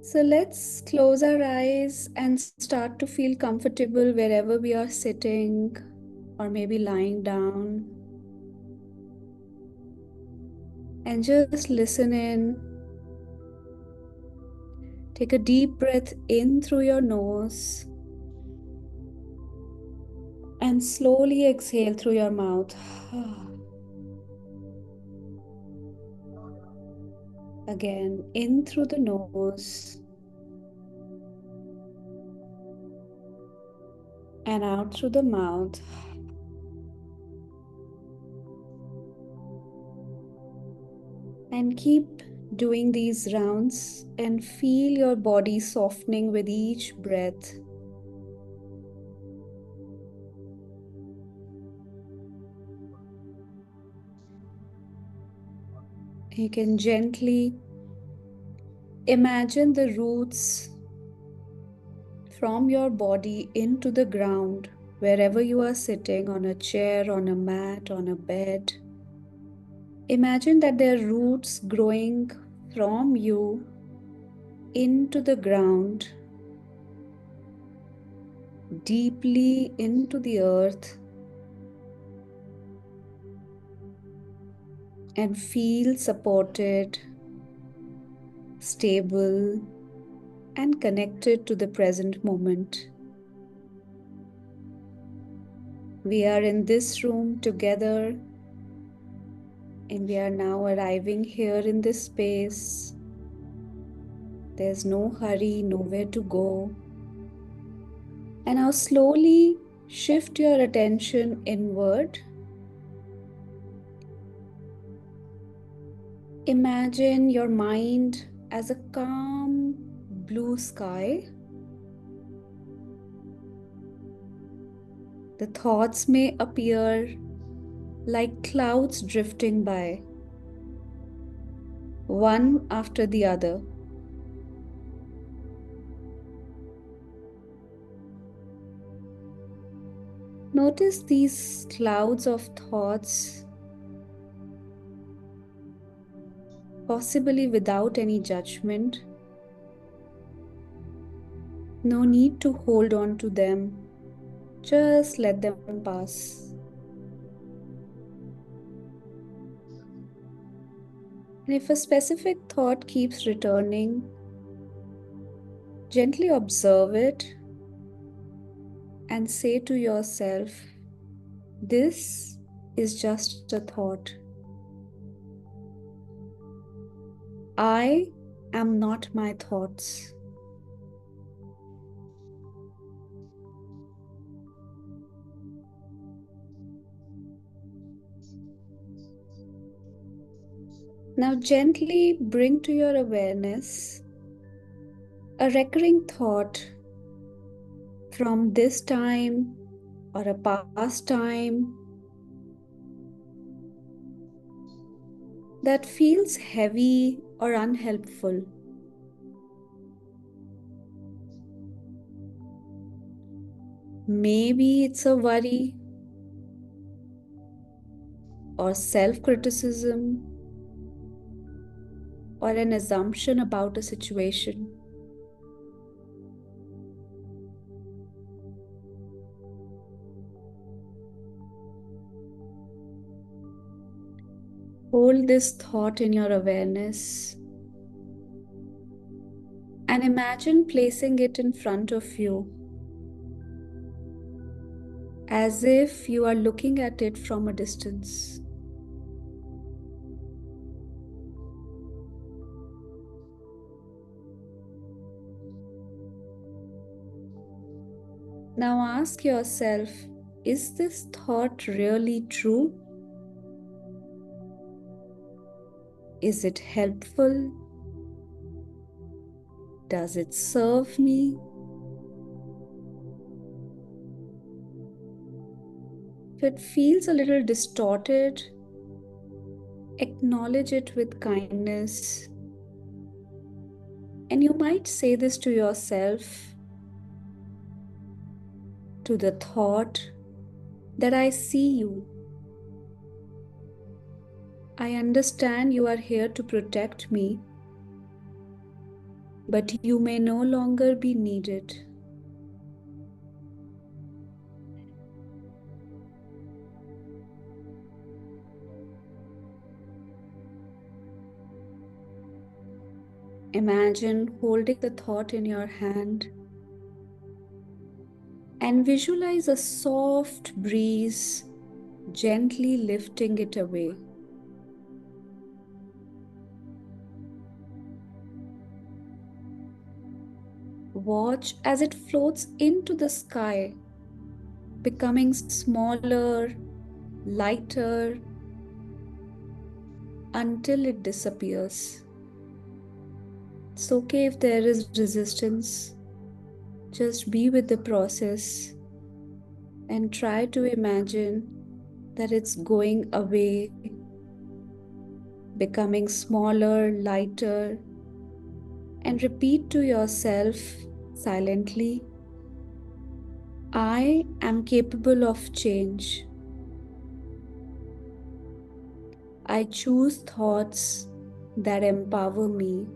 So let's close our eyes and start to feel comfortable wherever we are sitting or maybe lying down. And just listen in. Take a deep breath in through your nose and slowly exhale through your mouth. Again, in through the nose and out through the mouth. And keep doing these rounds and feel your body softening with each breath. You can gently imagine the roots from your body into the ground, wherever you are sitting, on a chair, on a mat, on a bed. Imagine that there are roots growing from you into the ground, deeply into the earth, and feel supported, stable, and connected to the present moment. We are in this room together, and we are now arriving here in this space. There's no hurry, nowhere to go. And now slowly shift your attention inward. Imagine your mind as a calm blue sky. The thoughts may appear like clouds drifting by, one after the other. Notice these clouds of thoughts, possibly without any judgment. No need to hold on to them. Just let them pass. And if a specific thought keeps returning, gently observe it and say to yourself, this is just a thought. I am not my thoughts. Now gently bring to your awareness a recurring thought from this time or a past time that feels heavy or unhelpful. Maybe it's a worry or self-criticism or an assumption about a situation. Hold this thought in your awareness and imagine placing it in front of you, as if you are looking at it from a distance. Now ask yourself, is this thought really true? Is it helpful? Does it serve me? If it feels a little distorted, acknowledge it with kindness. And you might say this to yourself, to the thought, that I see you. I understand you are here to protect me, but you may no longer be needed. Imagine holding the thought in your hand and visualize a soft breeze gently lifting it away. Watch as it floats into the sky, becoming smaller, lighter, until it disappears. It's okay if there is resistance. Just be with the process and try to imagine that it's going away, becoming smaller, lighter, and repeat to yourself silently, I am capable of change. I choose thoughts that empower me.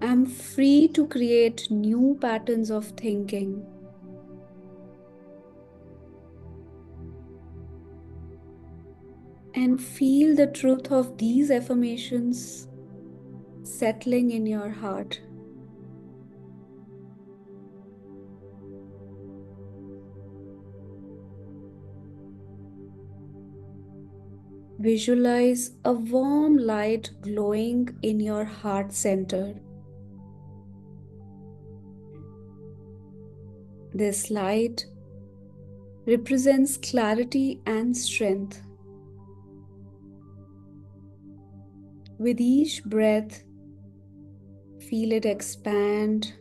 I'm free to create new patterns of thinking. And feel the truth of these affirmations settling in your heart. Visualize a warm light glowing in your heart center. This light represents clarity and strength. With each breath, feel it expand,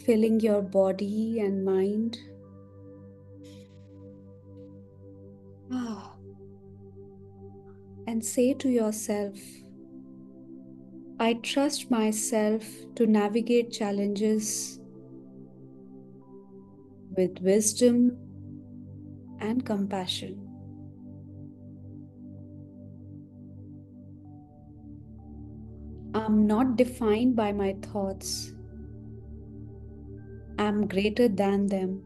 filling your body and mind. And say to yourself, I trust myself to navigate challenges with wisdom and compassion. I'm not defined by my thoughts. I'm greater than them.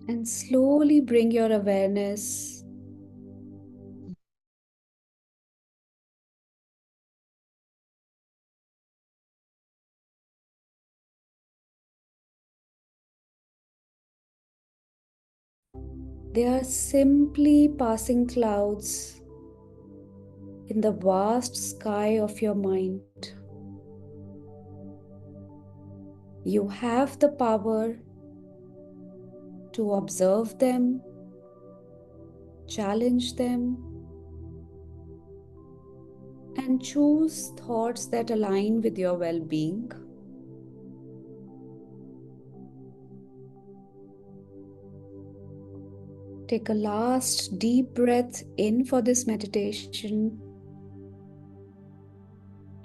And slowly bring your awareness they are simply passing clouds in the vast sky of your mind. You have the power to observe them, challenge them, and choose thoughts that align with your well-being. Take a last deep breath in for this meditation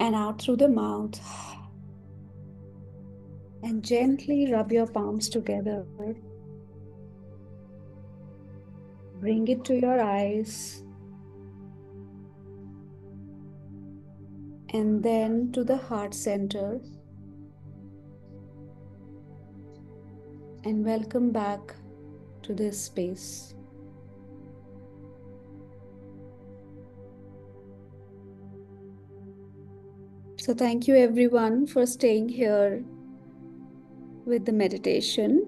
and out through the mouth. And gently rub your palms together. Bring it to your eyes. And then to the heart center. And welcome back to this space. So thank you everyone for staying here with the meditation.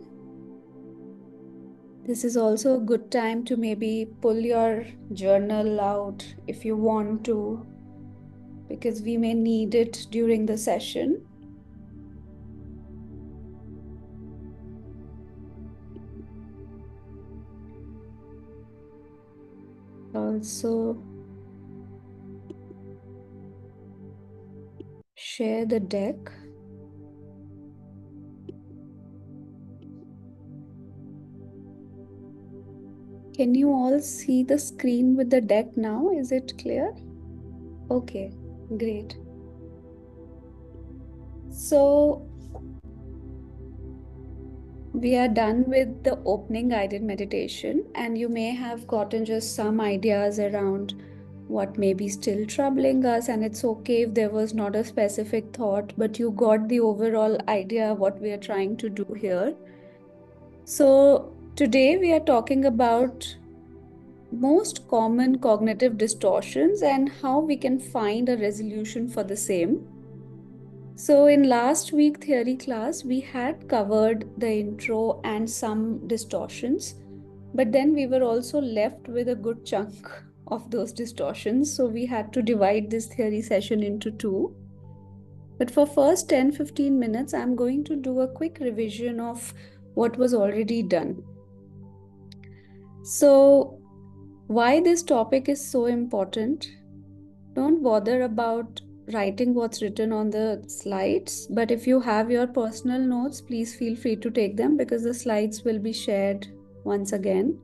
This is also a good time to maybe pull your journal out if you want to, because we may need it during the session. Also, share the deck. Can you all see the screen with the deck now? Is it clear? Okay, great. So we are done with the opening guided meditation, and you may have gotten just some ideas around what may be still troubling us. And it's okay if there was not a specific thought, but you got the overall idea of what we are trying to do here. So today we are talking about most common cognitive distortions and how we can find a resolution for the same. So in last week theory class, we had covered the intro and some distortions, but then we were also left with a good chunk of those distortions. So we had to divide this theory session into two. But for first 10-15 minutes, I'm going to do a quick revision of what was already done. So why this topic is so important? Don't bother about writing what's written on the slides, but if you have your personal notes, please feel free to take them because the slides will be shared once again.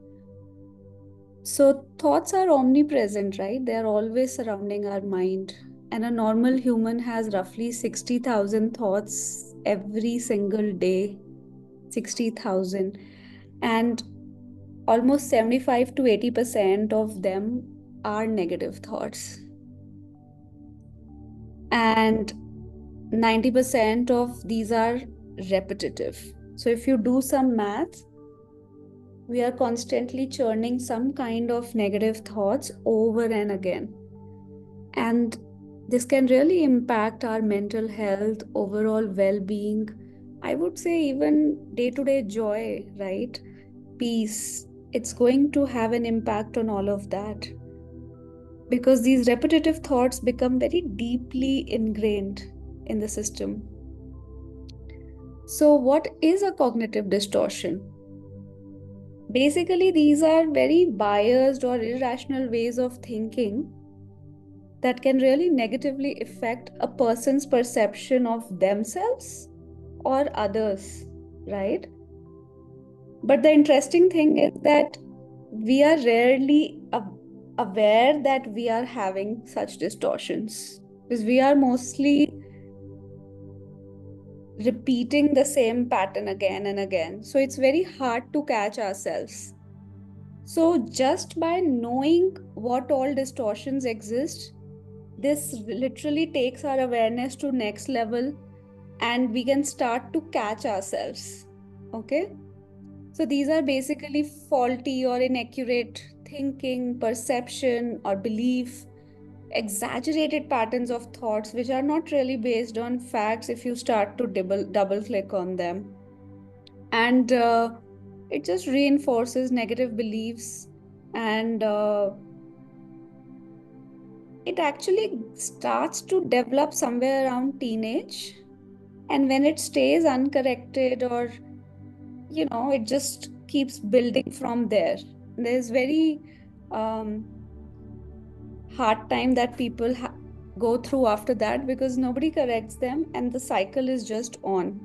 So thoughts are omnipresent, right? They are always surrounding our mind. And a normal human has roughly 60,000 thoughts every single day. 60,000. And almost 75 to 80% of them are negative thoughts. And 90% of these are repetitive. So if you do some math, we are constantly churning some kind of negative thoughts over and again. And this can really impact our mental health, overall well-being. I would say even day-to-day joy, right? Peace. It's going to have an impact on all of that. Because these repetitive thoughts become very deeply ingrained in the system. So, what is a cognitive distortion? Basically, these are very biased or irrational ways of thinking that can really negatively affect a person's perception of themselves or others, right? But the interesting thing is that we are rarely aware that we are having such distortions because we are mostly repeating the same pattern again and again. So it's very hard to catch ourselves. So just by knowing what all distortions exist, this literally takes our awareness to next level and we can start to catch ourselves. Okay? So these are basically faulty or inaccurate thinking, perception, or belief, exaggerated patterns of thoughts which are not really based on facts if you start to double click on them. And it just reinforces negative beliefs and it actually starts to develop somewhere around teenage. And when it stays uncorrected or, it just keeps building from there. There's very hard time that people go through after that because nobody corrects them and the cycle is just on.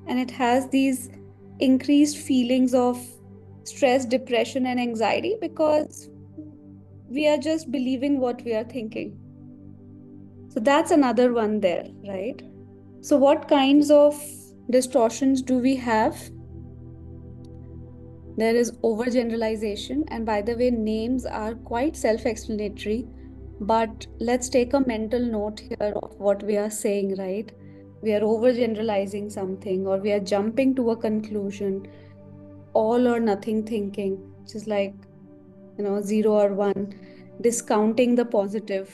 And it has these increased feelings of stress, depression, and anxiety because we are just believing what we are thinking. So that's another one there, right? So, what kinds of distortions do we have? There is overgeneralization, and by the way, names are quite self explanatory. But let's take a mental note here of what we are saying, right? We are overgeneralizing something, or we are jumping to a conclusion, all or nothing thinking, which is like, 0 or 1, discounting the positive,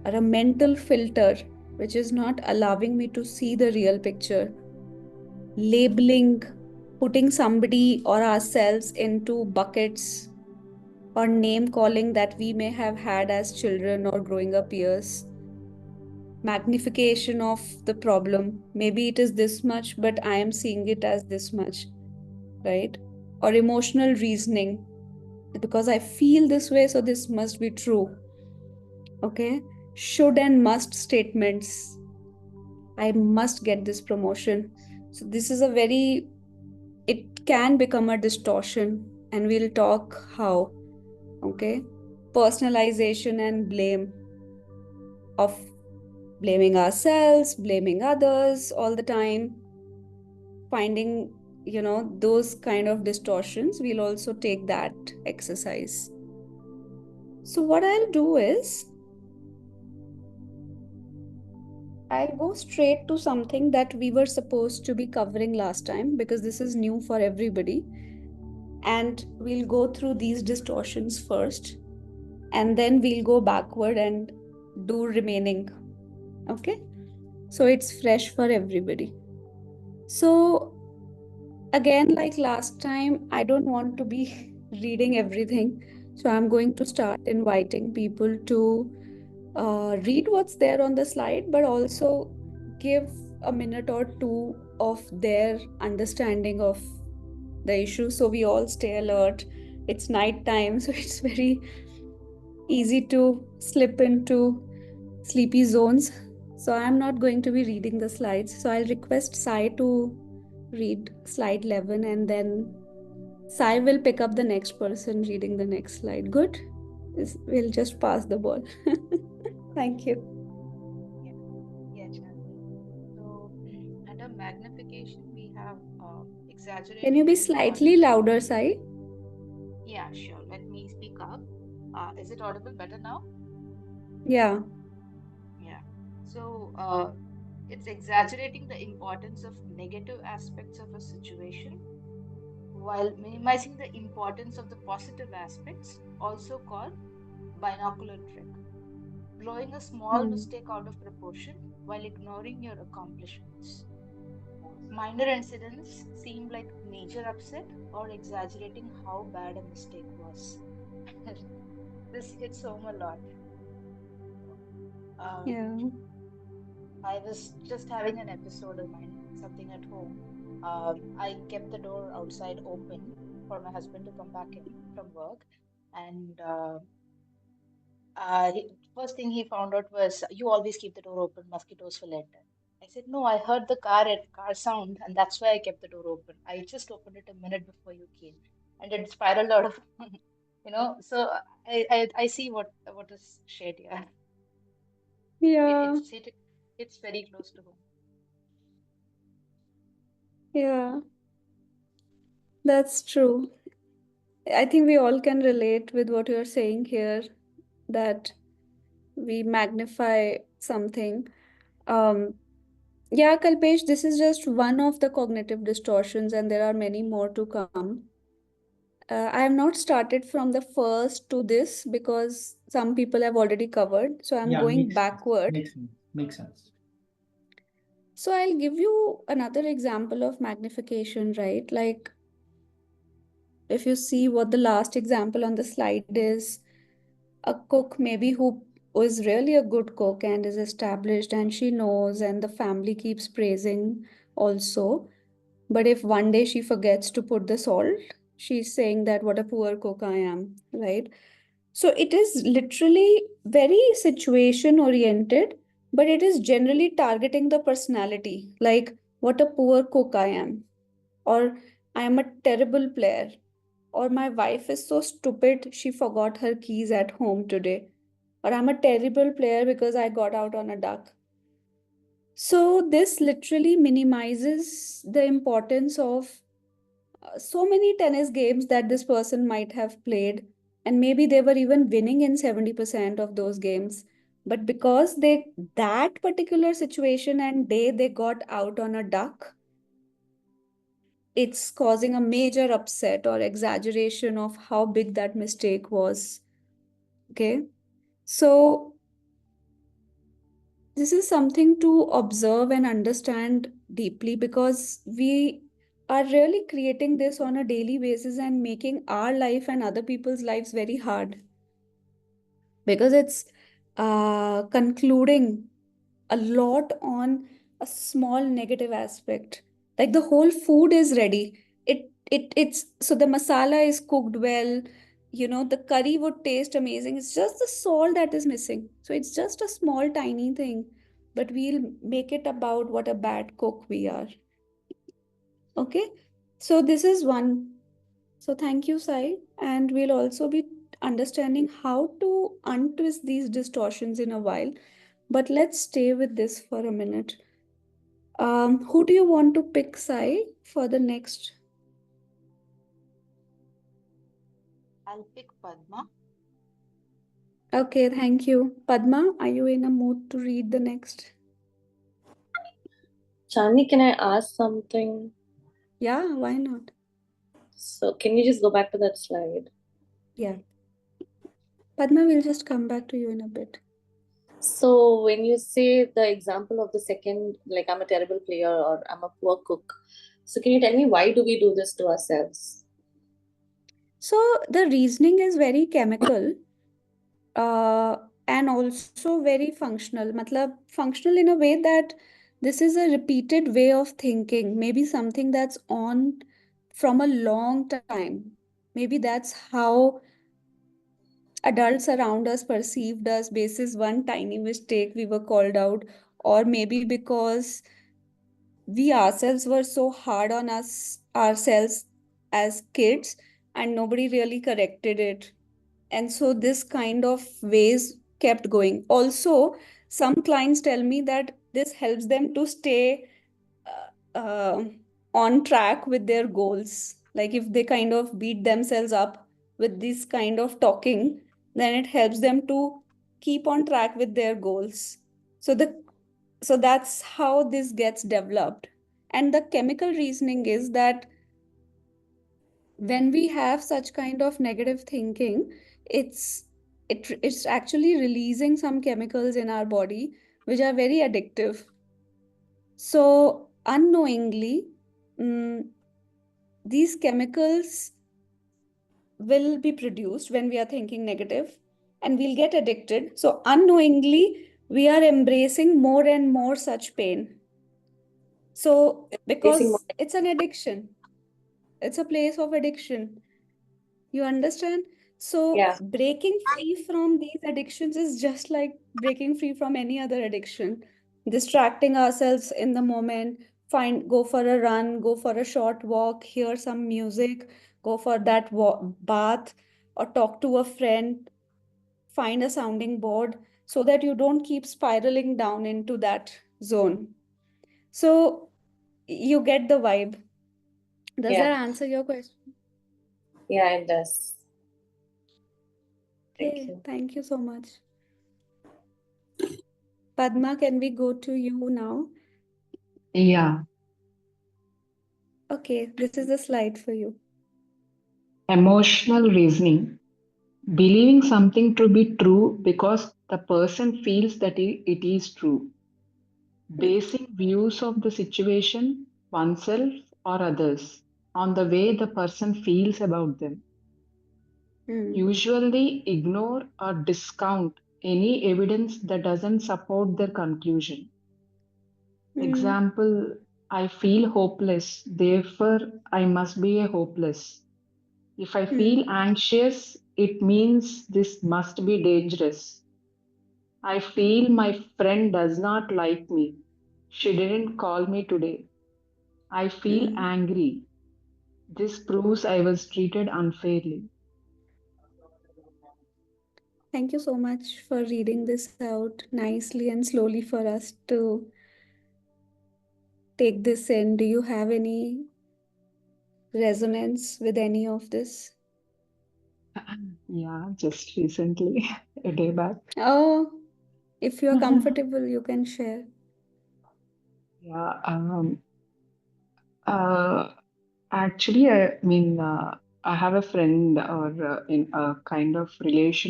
or a mental filter, which is not allowing me to see the real picture, labeling, putting somebody or ourselves into buckets, or name calling that we may have had as children or growing up years, magnification of the problem. Maybe it is this much, but I am seeing it as this much, right? Or emotional reasoning, because I feel this way, so this must be true. Okay. Should and must statements. I must get this promotion. So this is a very, it can become a distortion, and we'll talk how. Okay. Personalization and blame of blaming ourselves, blaming others all the time, finding, those kind of distortions. We'll also take that exercise. So, what I'll do is I'll go straight to something that we were supposed to be covering last time because this is new for everybody. And we'll go through these distortions first, and then we'll go backward and do remaining. Okay? So it's fresh for everybody. So, again, like last time, I don't want to be reading everything. So I'm going to start inviting people to read what's there on the slide, but also give a minute or two of their understanding of the issue so we all stay alert. It's night time, so it's very easy to slip into sleepy zones. So I'm not going to be reading the slides. So I'll request Sai to read slide 11, and then Sai will pick up the next person reading the next slide. Good? We'll just pass the ball. Thank you. Yeah, yeah, Chandni. So, under magnification, we have Can you exaggerating be the slightly importance. louder, Sai? Yeah, sure. Let me speak up. Is it audible better now? Yeah. Yeah. So, it's exaggerating the importance of negative aspects of a situation while minimizing the importance of the positive aspects, also called binocular trick. Blowing a small Hmm. mistake out of proportion while ignoring your accomplishments. Minor incidents seem like major upset or exaggerating how bad a mistake was. This hits home a lot. Um, Yeah. I was just having an episode of mine, something at home. I kept the door outside open for my husband to come back in from work, and first thing he found out was, "You always keep the door open, mosquitoes will enter." I said, "No, I heard the car sound, and that's why I kept the door open. I just opened it a minute before you came, and it spiraled out of, So I see what is shared here. It, Yeah. it's it, it's very close to home. Yeah. That's true. I think we all can relate with what you're saying here, that we magnify something. Um, yeah, Kalpesh, this is just one of the cognitive distortions, and there are many more to come. I have not started from the first to this because some people have already covered. So I'm Yeah, going makes backward. makes sense. Makes sense. So I'll give you another example of magnification, right? Like if you see what the last example on the slide is, a cook maybe who is really a good cook and is established and she knows and the family keeps praising also. But if one day she forgets to put the salt, she's saying that what a poor cook I am, right? So it is literally very situation oriented, but it is generally targeting the personality, like what a poor cook I am, or I am a terrible player, or my wife is so stupid she forgot her keys at home today, or I'm a terrible player because I got out on a duck. So this literally minimizes the importance of so many tennis games that this person might have played, and maybe they were even winning in 70% of those games, but because they that particular situation and day they got out on a duck, it's causing a major upset or exaggeration of how big that mistake was. Okay, so this is something to observe and understand deeply because we are really creating this on a daily basis and making our life and other people's lives very hard because it's concluding a lot on a small negative aspect. Like the whole food is ready. It's so the masala is cooked well, the curry would taste amazing. It's just the salt that is missing. So it's just a small tiny thing, but we'll make it about what a bad cook we are. Okay? So this is one. So thank you, Sai. And we'll also be understanding how to untwist these distortions in a while. But let's stay with this for a minute. Who do you want to pick, Sai, for the next? I'll pick Padma. Okay, thank you. Padma, are you in a mood to read the next? Chandni, can I ask something? Yeah, why not? So, can you just go back to that slide? Yeah. Padma, we'll just come back to you in a bit. So, when you say the example of the second, like I'm a terrible player or I'm a poor cook, so can you tell me why do we do this to ourselves? So the reasoning is very chemical, uh, and also very functional. Matlab, functional in a way that this is a repeated way of thinking, maybe something that's on from a long time. Maybe that's how adults around us perceived us basis one tiny mistake we were called out, or maybe because we ourselves were so hard on us ourselves as kids and nobody really corrected it, and so this kind of ways kept going. Also, some clients tell me that this helps them to stay on track with their goals. Like if they kind of beat themselves up with this kind of talking, then it helps them to keep on track with their goals. So that's how this gets developed. And the chemical reasoning is that when we have such kind of negative thinking, it's it's actually releasing some chemicals in our body which are very addictive. So unknowingly, mm, these chemicals will be produced when we are thinking negative, and we'll get addicted. So unknowingly, we are embracing more and more such pain. So Facing more, because it's an addiction, it's a place of addiction. You understand? So yeah, breaking free from these addictions is just like breaking free from any other addiction. Distracting ourselves in the moment, go for a run, go for a short walk, hear some music, go for that bath, or talk to a friend, find a sounding board so that you don't keep spiraling down into that zone. So you get the vibe. Does yeah, that answer your question? yeah, it does. Thank Okay, you. thank you so much. Padma, can we go to you now? Yeah, Okay, this is the slide for you. emotional reasoning. Believing something to be true because the person feels that it is true. Hmm. Basing views of the situation, oneself, or others on the way the person feels about them. Hmm. Usually ignore or discount any evidence that doesn't support their conclusion. Hmm. Example, I feel hopeless, therefore I must be a hopeless. If I Hmm. feel anxious, it means this must be dangerous. I feel my friend does not like me. She didn't call me today. I feel Hmm. angry. This proves I was treated unfairly. Thank you so much for reading this out nicely and slowly for us to take this in. Do you have any resonance with any of this? Yeah, just recently, a day back. Oh, if you are comfortable, you can share. Yeah, uh, actually, I have a friend or in a kind of relative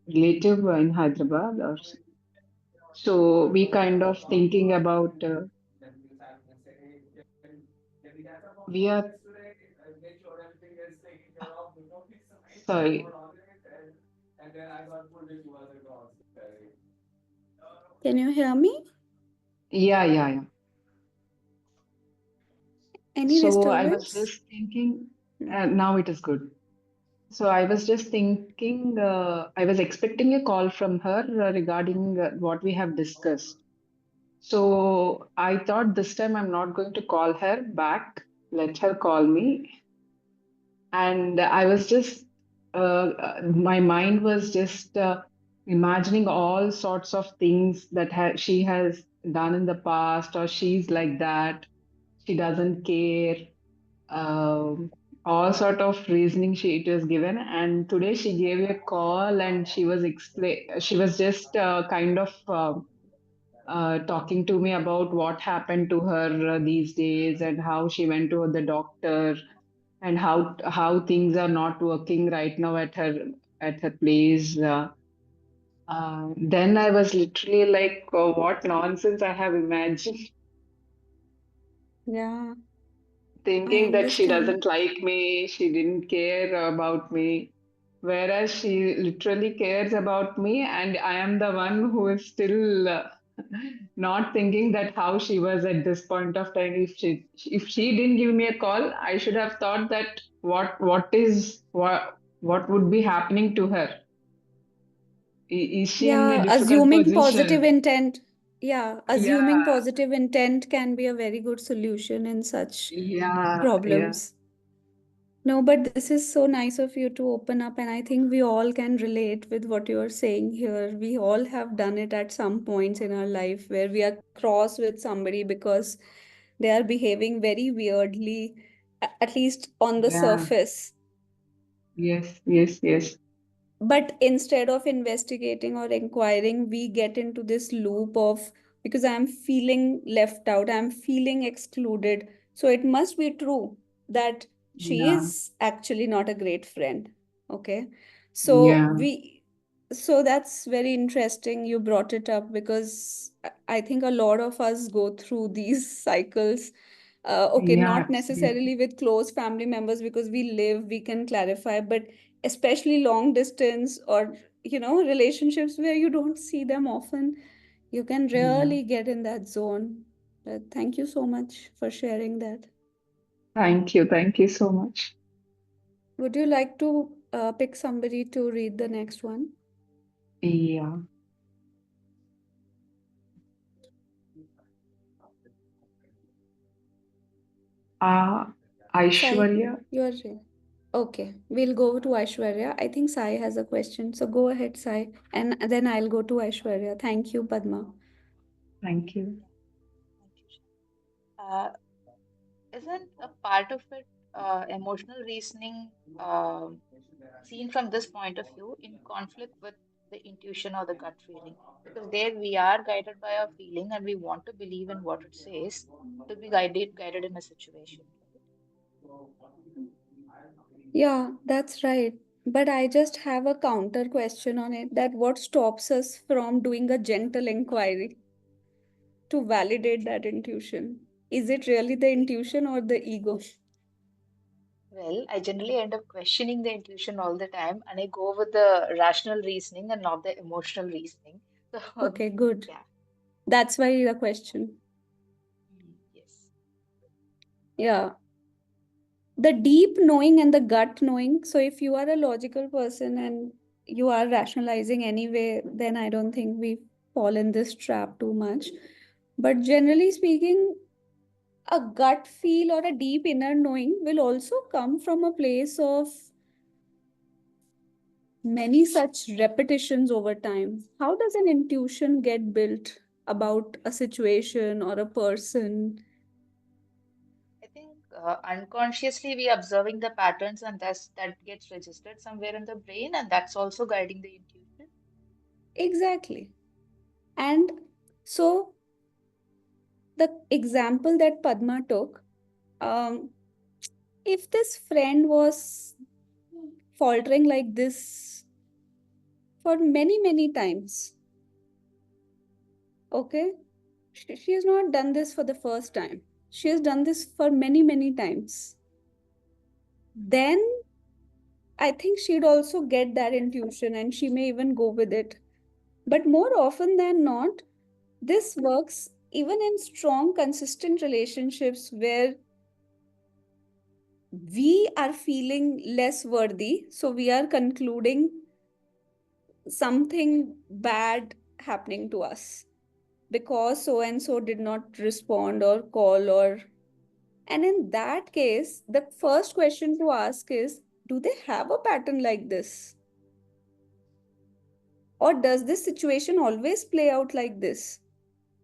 in Hyderabad, so we kind of thinking about we are sorry. Can you hear me? Yeah, yeah, yeah. Any So I was disturbance? just thinking, Hmm. now it is good. So I was just thinking, I was expecting a call from her regarding what we have discussed. So I thought this time I'm not going to call her back, let her call me. And I was just, my mind was just imagining all sorts of things that she has done in the past, or she's like that, she doesn't care, um, all sort of reasoning she it was given. And today she gave a call and she was just kind of talking to me about what happened to her these days, and how she went to the doctor, and how things are not working right now at her place. Then I was literally like, oh, what nonsense I have imagined, Yeah, I thinking that she understand. doesn't like me, she didn't care about me, whereas she literally cares about me, and I am the one who is still not thinking that how she was at this point of time. If she didn't give me a call, I should have thought that what would be happening to her. Is she in a Yeah, difficult assuming positive position? intent. Yeah, assuming Yeah, positive intent can be a very good solution in such yeah. problems. No, but this is so nice of you to open up, and I think we all can relate with what you are saying here. We all have done it at some points in our life where we are cross with somebody because they are behaving very weirdly, at least on the Yeah. surface. Yes, yes, yes. But instead of investigating or inquiring, we get into this loop of because I'm feeling left out, I'm feeling excluded. So it must be true that she Yeah, is actually not a great friend. Okay. So yeah, so that's very interesting. You brought it up because I think a lot of us go through these cycles. Okay, yeah, not absolutely. necessarily with close family members because we can clarify, but especially long distance or relationships where you don't see them often, you can Yeah. really get in that zone. But thank you so much for sharing that. Thank you. Thank you so much. Would you like to pick somebody to read the next one? Yeah. Uh, Sai, Aishwarya, you're ready. Okay, we'll go to Aishwarya. I think Sai has a question, so go ahead, Sai, and then I'll go to Aishwarya. Thank you, Padma. thank you. Yeah, thank you, Shah. Isn't a part of it emotional reasoning seen from this point of view in conflict with the intuition or the gut feeling? Because there we are guided by our feeling and we want to believe in what it says to be guided in a situation, right? Yeah, that's right. But I just have a counter question on it that what stops us from doing a gentle inquiry to validate that intuition? Is it really the intuition or the ego? Well, I generally end up questioning the intuition all the time and I go with the rational reasoning and not the emotional reasoning. So, Okay, good. yeah. That's why the question. Yes. Yeah. The deep knowing and the gut knowing. So if you are a logical person and you are rationalizing anyway, then I don't think we fall in this trap too much. But generally speaking, a gut feel or a deep inner knowing will also come from a place of many such repetitions over time. How does an intuition get built about a situation or a person? I think unconsciously we observing the patterns and that gets registered somewhere in the brain and that's also guiding the intuition. Exactly. And so the example that Padma took, um, if this friend was faltering like this for many, many times, okay, she has not done this for the first time. She has done this for many, many times. Then I think she'd also get that intuition and she may even go with it. But more often than not, this works even in strong, consistent relationships where we are feeling less worthy. So we are concluding something bad happening to us because so and so did not respond or call or. And in that case, the first question to ask is, do they have a pattern like this? Or does this situation always play out like this?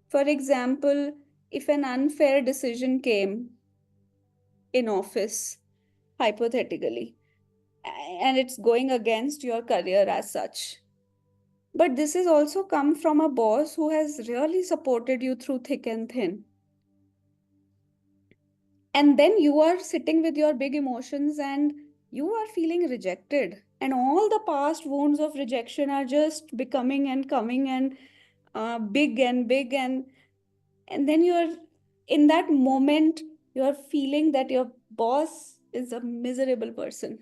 For example, if an unfair decision came in office, hypothetically, and it's going against your career as such. But this has also come from a boss who has really supported you through thick and thin. And then you are sitting with your big emotions and you are feeling rejected. And all the past wounds of rejection are just becoming and coming and big and big. And then you're in that moment, you're feeling that your boss is a miserable person.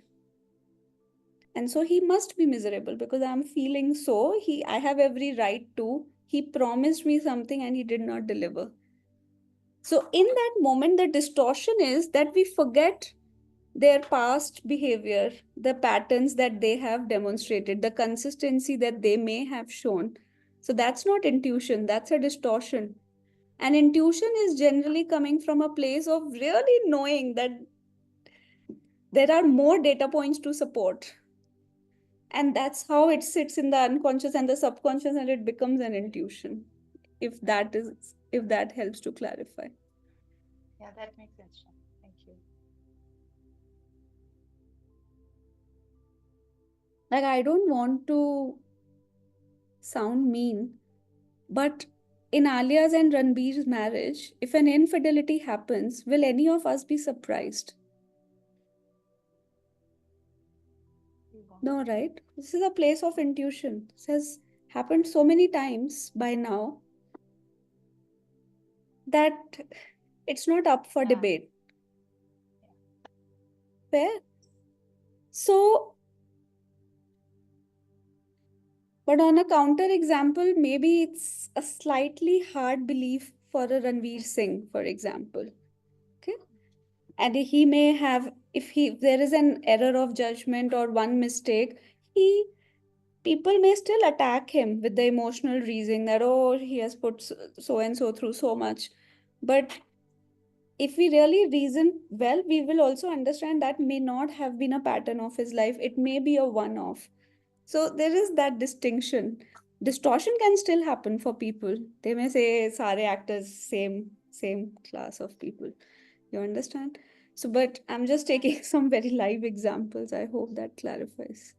And so he must be miserable because I'm feeling so. I have every right to. He promised me something and he did not deliver. So in that moment, the distortion is that we forget their past behavior, the patterns that they have demonstrated, the consistency that they may have shown. So that's not intuition, that's a distortion. And intuition is generally coming from a place of really knowing that there are more data points to support. And that's how it sits in the unconscious and the subconscious, and it becomes an intuition. If that helps to clarify. Yeah, that makes sense, Shan. Thank you. Like, I don't want to sound mean, but in Alia's and Ranbir's marriage, if an infidelity happens, will any of us be surprised? We won't. No, right? This is a place of intuition. This has happened so many times by now that it's not up for Yeah. debate. Yeah. Fair? So, but on a counter example, maybe it's a slightly hard belief for a Ranveer Singh, for example. Okay. And he may have, if there is an error of judgment or one mistake, people may still attack him with the emotional reasoning that, oh, he has put so and so through so much. But if we really reason well, we will also understand that may not have been a pattern of his life. It may be a one off. So there is that distinction. Distortion can still happen for people. They may say sare actors, same class of people. You understand? So, but I'm just Yeah. taking some very live examples. I hope that clarifies.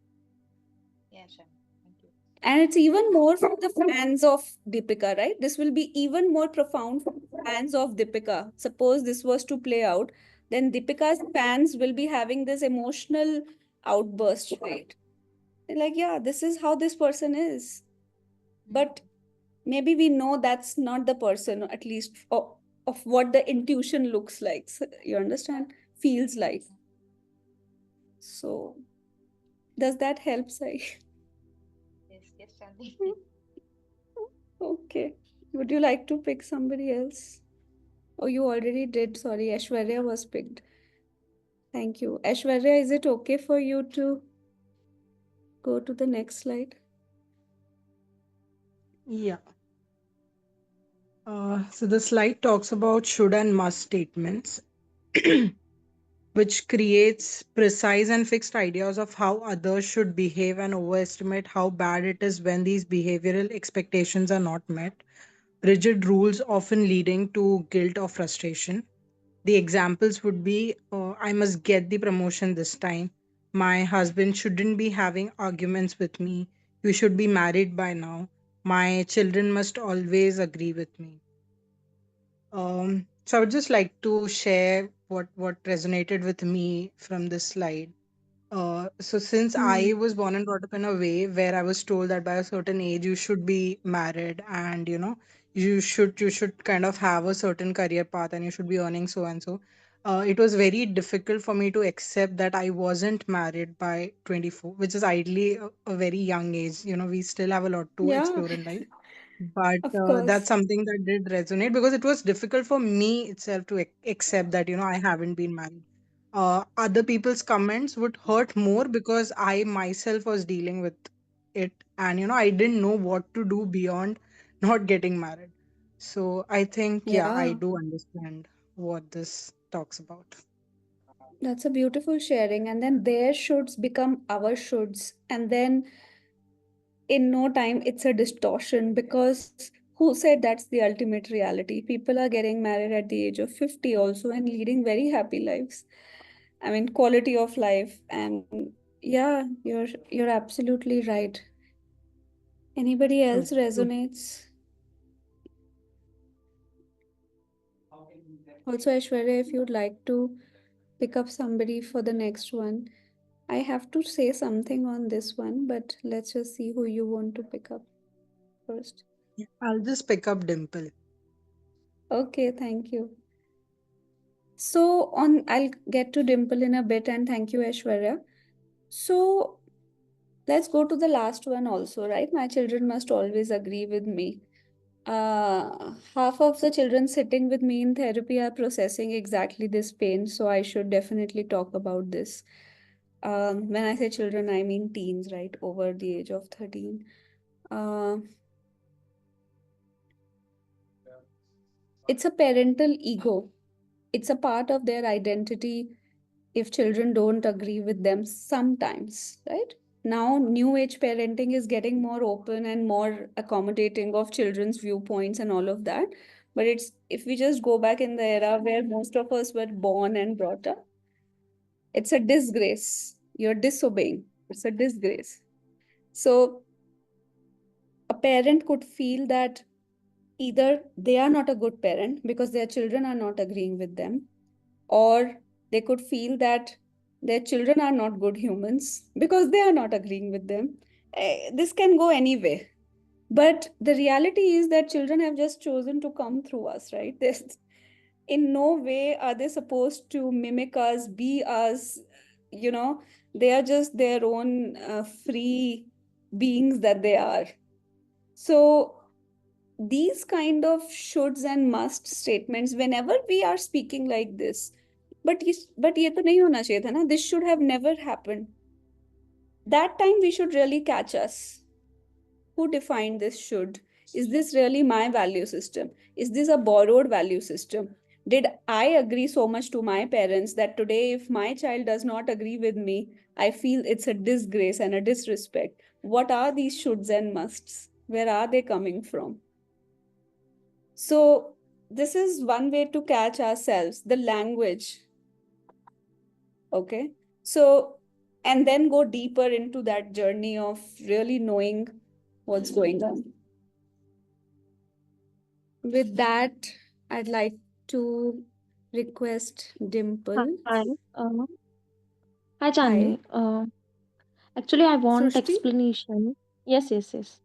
Yeah, Shan. Thank you. And it's even more for the fans of Deepika, right? This will be even more profound for the fans of Deepika. Suppose this was to play out, then Deepika's fans will be having this emotional outburst, right? They're like, yeah, this is how this person is. But maybe we know that's not the person, at least of what the intuition looks like. So, you understand? Feels like. So, does that help, Sai? Yes, yes, Chandni. Okay. Would you like to pick somebody else? Oh, you already did. Sorry, Aishwarya was picked. Thank you. Aishwarya, is it okay for you to go to the next slide? Yeah. So the slide talks about should and must statements, which creates precise and fixed ideas of how others should behave and overestimate how bad it is when these behavioral expectations are not met. Rigid rules often leading to guilt or frustration. The examples would be I must get the promotion this time. My husband shouldn't be having arguments with me. You should be married by now. My children must always agree with me. So I would just like to share what resonated with me from this slide. So since I Hmm. was born and brought up in a way where I was told that by a certain age you should be married and you should kind of have a certain career path and you should be earning so and so. It was very difficult for me to accept that I wasn't married by 24, which is ideally a very young age. We still have a lot to Yeah, explore in life, but of that's course. something that did resonate because it was difficult for me itself to accept that I haven't been married. Other people's comments would hurt more because I myself was dealing with it, and I didn't know what to do beyond not getting married. So I think, yeah, I Yeah, do understand what this talks about. that's a beautiful sharing. And then their shoulds become our shoulds. And then in no time it's a distortion, because who said that's the ultimate reality? People are getting married at the age of 50 also and leading very happy lives. I mean, quality of life. And yeah, you're absolutely right. Anybody else True. resonates? Also, Aishwarya, if you'd like to pick up somebody for the next one. I have to say something on this one, but let's just see who you want to pick up first. Yeah, I'll just pick up Dimple. Okay, thank you. So on, I'll get to Dimple in a bit, and thank you, Aishwarya. So let's go to the last one also, right? My children must always agree with me. Half of the children sitting with me in therapy are processing exactly this pain, so I should definitely talk about this. When I say children, I mean teens, right, over the age of 13. Uh, it's a parental ego. It's a part of their identity if children don't agree with them sometimes, right? Now, new age parenting is getting more open and more accommodating of children's viewpoints and all of that. But it's, if we just go back in the era where most of us were born and brought up, it's a disgrace. You're disobeying. It's a disgrace. So a parent could feel that either they are not a good parent because their children are not agreeing with them, or they could feel that their children are not good humans because they are not agreeing with them. This can go anyway. But the reality is that children have just chosen to come through us, right? There's, in no way are they supposed to mimic us, be us, you know, they are just their own free beings that they are. So these kind of shoulds and must statements, whenever we are speaking like this, but ye to nahi hona chahiye tha na, this should have never happened. That time we should really catch us. Who defined this should? Is this really my value system? Is this a borrowed value system? Did I agree so much to my parents that today, if my child does not agree with me, I feel it's a disgrace and a disrespect? What are these shoulds and musts? Where are they coming from? So, this is one way to catch ourselves, the language. Okay. So, and then go deeper into that journey of really knowing what's going on. With that, I'd like to request Dimple. Hi. Hi, Chandni. Hi, Actually, I want Srushti. explanation. Yes, yes, yes.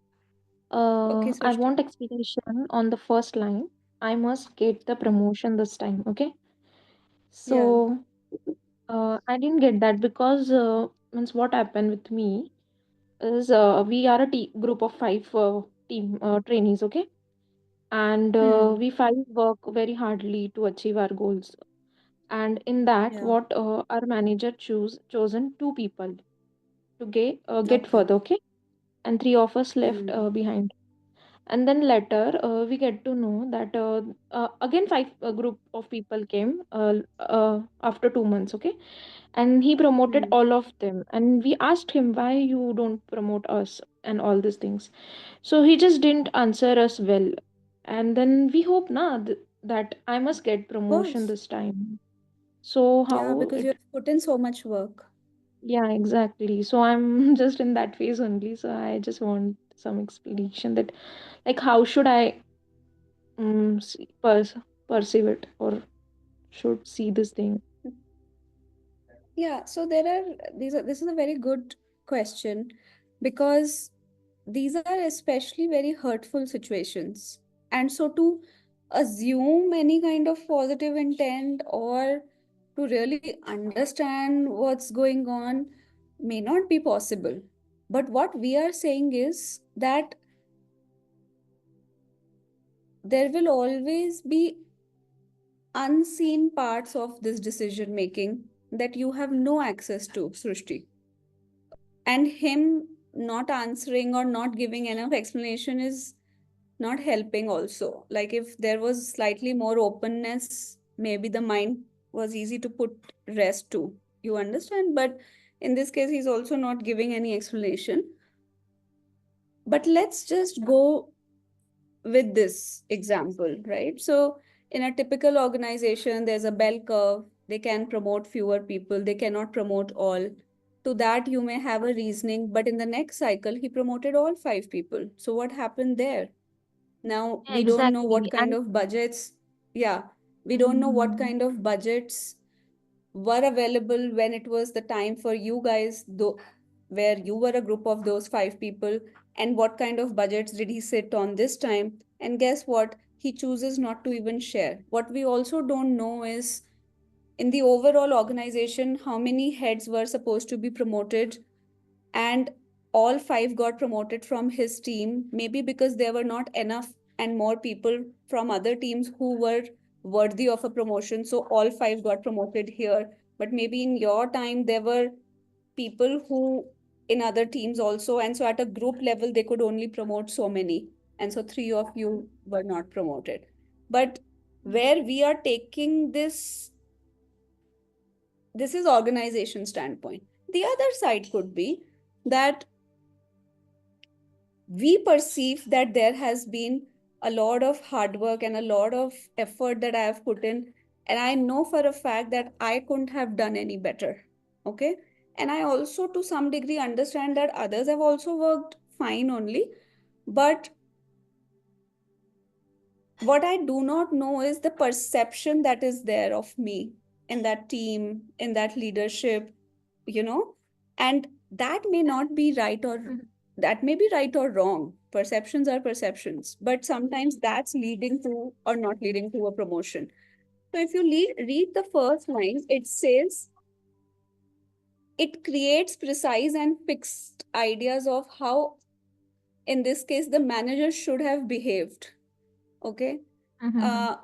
Okay, I Srushti. want explanation on the first line. I must get the promotion this time. Okay. Yeah. So, I didn't get that because means what happened with me is we are a group of five team trainees. Okay, and Hmm. we five work very hardly to achieve our goals. And in that, Yeah. what our manager chosen two people to get Okay. further, okay? And three of us left Hmm. behind. And then later, we get to know that again five group of people came after 2 months, okay? And he promoted Hmm. all of them. And we asked him why you don't promote us and all these things. So he just didn't answer us well. And then we hope that I must get Of promotion course. this time. So Yeah, how because you it have put in so much work. Yeah, exactly. So I'm just in that phase only. So I just want some explanation that, like, how should I perceive it or should see this thing? Yeah, so there are this is a very good question, because these are especially very hurtful situations. And so to assume any kind of positive intent or to really understand what's going on may not be possible. But what we are saying is that there will always be unseen parts of this decision making that you have no access to, Srushti. And him not answering or not giving enough explanation is not helping also. Like if there was slightly more openness, maybe the mind was easy to put rest to. You understand? But in this case, he's also not giving any explanation. But let's just go with this example, right? So, in a typical organization, there's a bell curve. They can promote fewer people, they cannot promote all. To that, you may have a reasoning, but in the next cycle, he promoted all five people. So, what happened there? Now, Yeah, we don't know what exactly. kind And of budgets, yeah, we don't know what Mhm. kind of budgets were available when it was the time for you guys, though, where you were a group of those five people, and what kind of budgets did he sit on this time? And guess what? He chooses not to even share. What we also don't know is in the overall organization, how many heads were supposed to be promoted, and all five got promoted from his team, maybe because there were not enough and more people from other teams who were worthy of a promotion. So all five got promoted here. But maybe in your time, there were people who in other teams also. And so at a group level, they could only promote so many. And so three of you were not promoted. But where we are taking this is organization standpoint. The other side could be that we perceive that there has been a lot of hard work and a lot of effort that I have put in. And I know for a fact that I couldn't have done any better. Okay. And I also, to some degree, understand that others have also worked fine only. But what I do not know is the perception that is there of me in that team, in that leadership, you know, and that may not be right, or Mhm. that may be right or wrong. Perceptions are perceptions, but sometimes that's leading to or not leading to a promotion. So if you read the first line, it says it creates precise and fixed ideas of how, in this case, the manager should have behaved. Okay. Mhm. Uh,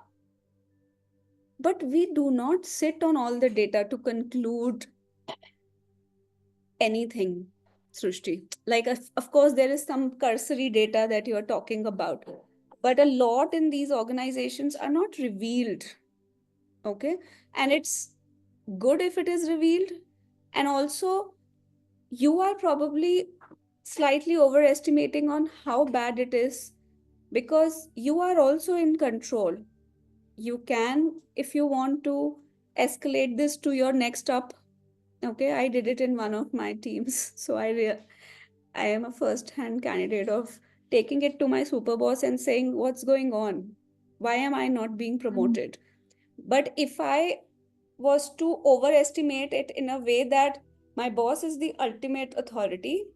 but we do not sit on all the data to conclude anything, Srushti. Like, of course, there is some cursory data that you're talking about, but a lot in these organizations are not revealed. Okay. And it's good if it is revealed. And also, you are probably slightly overestimating on how bad it is because you are also in control. You can, if you want to, escalate this to your next up. Okay, I did it in one of my teams. So I am a first hand candidate of taking it to my super boss and saying, what's going on? Why am I not being Mhm. promoted? But if I was to overestimate it in a way that my boss is the ultimate authority,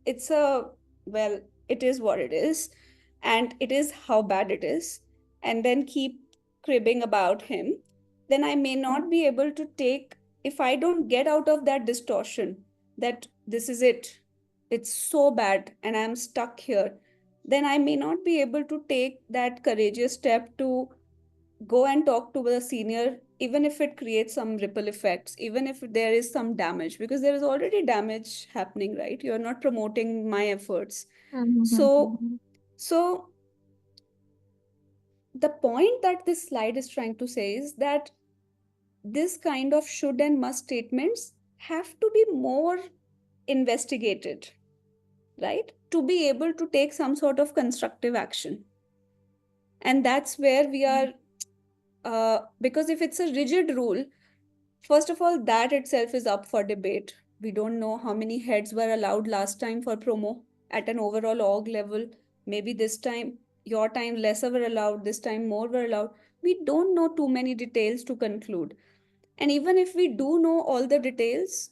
it's a, well, it is what it is, and it is how bad it is, and then keep cribbing about him, then I may not be able to take, if I don't get out of that distortion that this is it, it's so bad, and I'm stuck here, then I may not be able to take that courageous step to go and talk to the senior, even if it creates some ripple effects, even if there is some damage, because there is already damage happening, right? You're not promoting my efforts. So, Mhm. so the point that this slide is trying to say is that this kind of should and must statements have to be more investigated, right? To be able to take some sort of constructive action. And that's where we are, because if it's a rigid rule, first of all, that itself is up for debate. We don't know how many heads were allowed last time for promo at an overall org level. Maybe this time, your time, lesser were allowed, this time, more were allowed. We don't know too many details to conclude. And even if we do know all the details,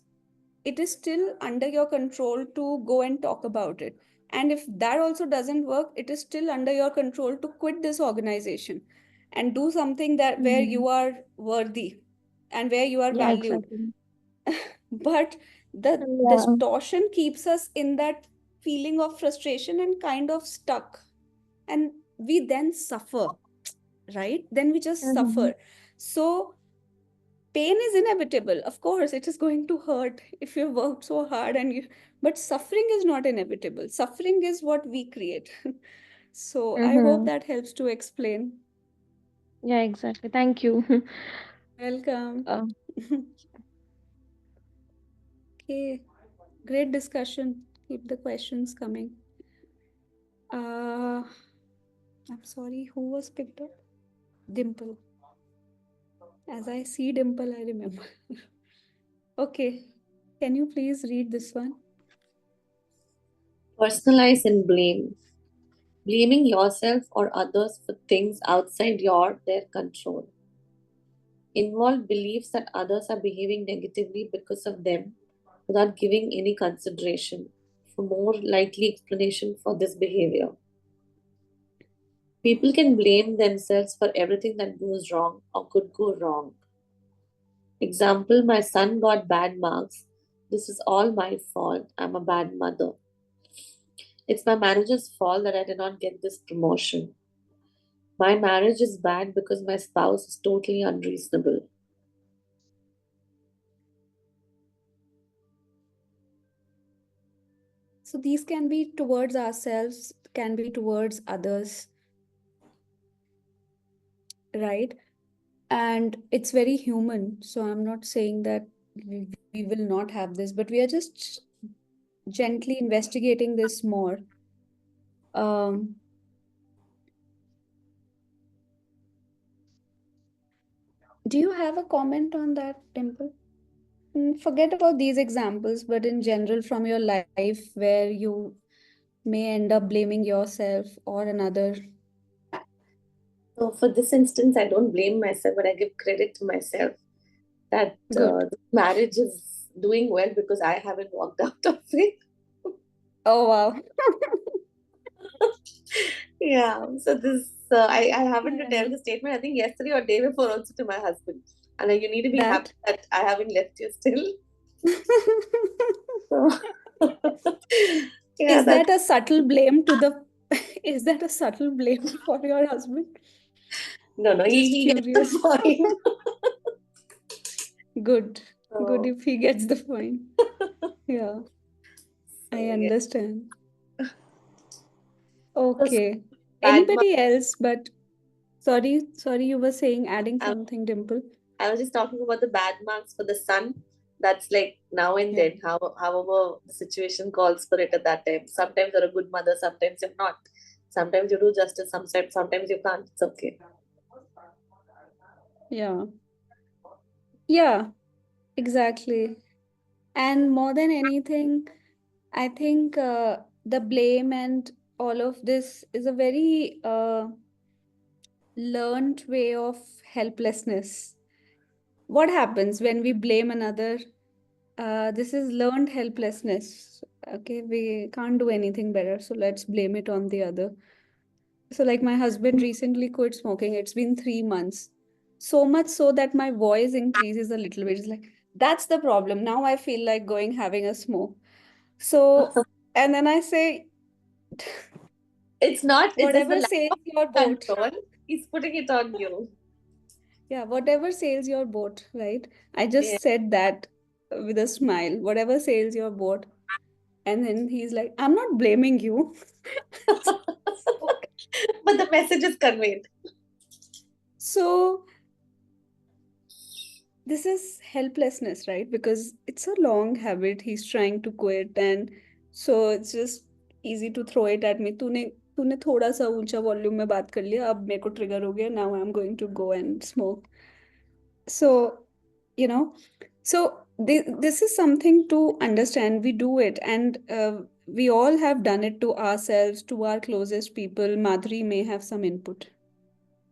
it is still under your control to go and talk about it. And if that also doesn't work, it is still under your control to quit this organization and do something that where Mhm. you are worthy and where you are Yeah, valued. exactly. But the Yeah. distortion keeps us in that feeling of frustration and kind of stuck. And we then suffer, right? Then we just Mhm. suffer. So pain is inevitable. Of course, it is going to hurt if you worked so hard and you, but suffering is not inevitable. Suffering is what we create. So I hope Mhm. that helps to explain. Yeah, exactly. Thank you. Welcome. Uh, Okay, great discussion. Keep the questions coming. I'm sorry, who was picked up? Dimple. As I see Dimple, I remember. Okay, can you please read this one? Personalize and blame. Blaming yourself or others for things outside their control. Involve beliefs that others are behaving negatively because of them without giving any consideration for more likely explanation for this behavior. People can blame themselves for everything that goes wrong or could go wrong. Example, my son got bad marks. This is all my fault. I'm a bad mother. It's my manager's fault that I did not get this promotion. My marriage is bad because my spouse is totally unreasonable. So these can be towards ourselves, can be towards others, right? And it's very human. So I'm not saying that we will not have this, but we are just gently investigating this more. Um, do you have a comment on that, Dimple? Forget about these examples, but in general, from your life where you may end up blaming yourself or another. So for this instance, I don't blame myself, but I give credit to myself that Good. the marriage is doing well because I haven't walked out of it. Oh, wow. Yeah. So this, I happened to tell Yeah. the statement, I think yesterday or day before also to my husband. And you need to be happy That. that I haven't left you still. So, yeah, Is that's that a subtle blame to the is that a subtle blame for your husband? no, Just he gets the curious. point. Good. Good So, if he gets the point. Yeah, I yeah. understand. So, Okay. bad marks. Anybody else? But sorry, you were saying adding I, something, Dimple. I was just talking about the bad marks for the son. That's like now and Yeah. then, however the situation calls for it at that time. Sometimes you're a good mother, sometimes you're not. Sometimes you do justice, sometimes you can't. It's okay. Yeah. Yeah, exactly. And more than anything, I think the blame and all of this is a very learned way of helplessness. What happens when we blame another? This is learned helplessness. Okay, we can't do anything better, so let's blame it on the other. So, like my husband recently quit smoking, it's been 3 months. So much so that my voice increases a little bit. It's like, that's the problem. Now I feel like going having a smoke. So, and then I say, It's not, it is the whatever lack sails of your boat. control. He's putting it on you. Yeah, whatever sails your boat, right? I Yeah. just said that with a smile, whatever sails your boat. And then he's like, I'm not blaming you. Okay. But the message is conveyed. So this is helplessness, right? Because it's a long habit. He's trying to quit, and so it's just easy to throw it at me. तूने तूने थोड़ा सा ऊंचा volume में बात कर लिया, अब मेरे को ट्रिगर हो गया. Now I'm going to go and smoke. So, you know, so this is something to understand. We do it, and we all have done it to ourselves, to our closest people. Madhuri may have some input.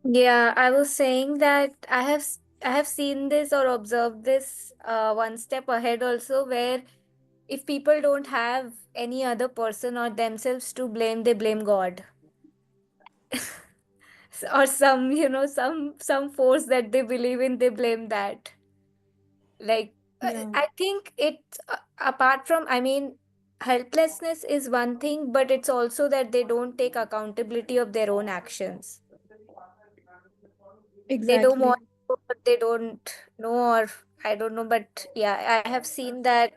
Yeah, I was saying that I have seen this or observed this one step ahead also, where if people don't have any other person or themselves to blame, they blame God. Or some, some force that they believe in, they blame that. Like, Yeah, I think it, apart from, I mean, helplessness is one thing, but it's also that they don't take accountability of their own actions. They don't want exactly. to, but they don't know, or I don't know, but yeah, I have seen that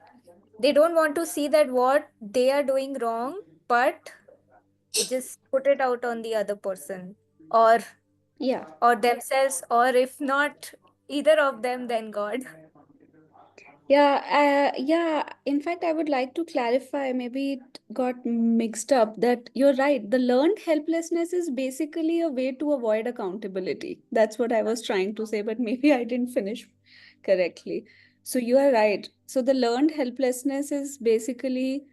they don't want to see that what they are doing wrong, but just put it out on the other person, or Yeah. themselves, or if not either of them, then God. Yeah. In fact, I would like to clarify, maybe it got mixed up, that you're right. The learned helplessness is basically a way to avoid accountability. That's what I was trying to say, but maybe I didn't finish correctly. So you are right. So the learned helplessness is basically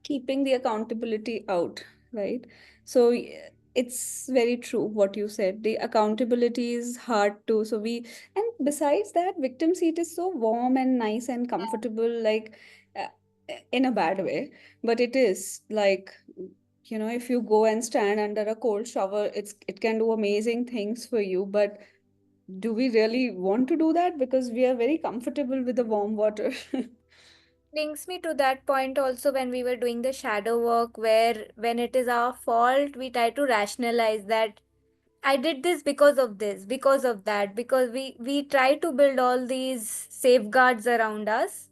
keeping the accountability out, right? So it's very true what you said. The accountability is hard to. So and besides that, victim seat is so warm and nice and comfortable, like uh, in a bad way, but it is like, if you go and stand under a cold shower, it can do amazing things for you, but do we really want to do that? Because we are very comfortable with the warm water. Brings me to that point also when we were doing the shadow work, where when it is our fault, we try to rationalize that I did this because of this, because of that, because we try to build all these safeguards around us.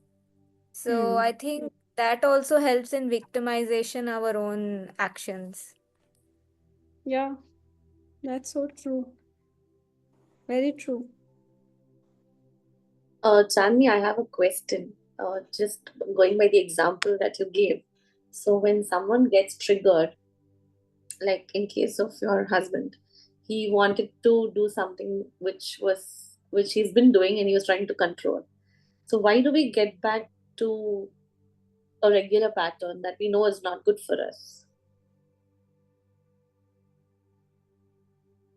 So I Hmm. think that also helps in victimization our own actions. Yeah, that's so true. Very true. Chandni, I have a question. Just going by the example that you gave. So when someone gets triggered, like in case of your husband, he wanted to do something which he's been doing and he was trying to control. So why do we get back to a regular pattern that we know is not good for us?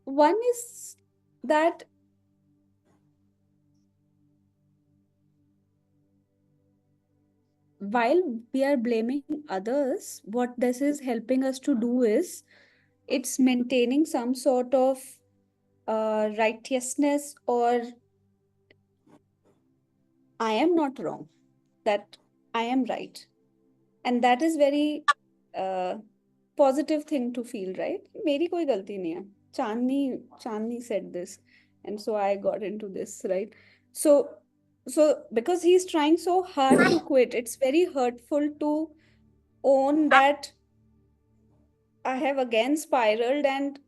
One is that while we are blaming others, what this is helping us to do is it's maintaining some sort of righteousness, or I am not wrong, that I am right. And that is very uh, positive thing to feel, right? मेरी कोई गलती नहीं है. Chandni said this, and so I got into this, right? So, because he's trying so hard to quit, it's very hurtful to own that I have again spiraled, and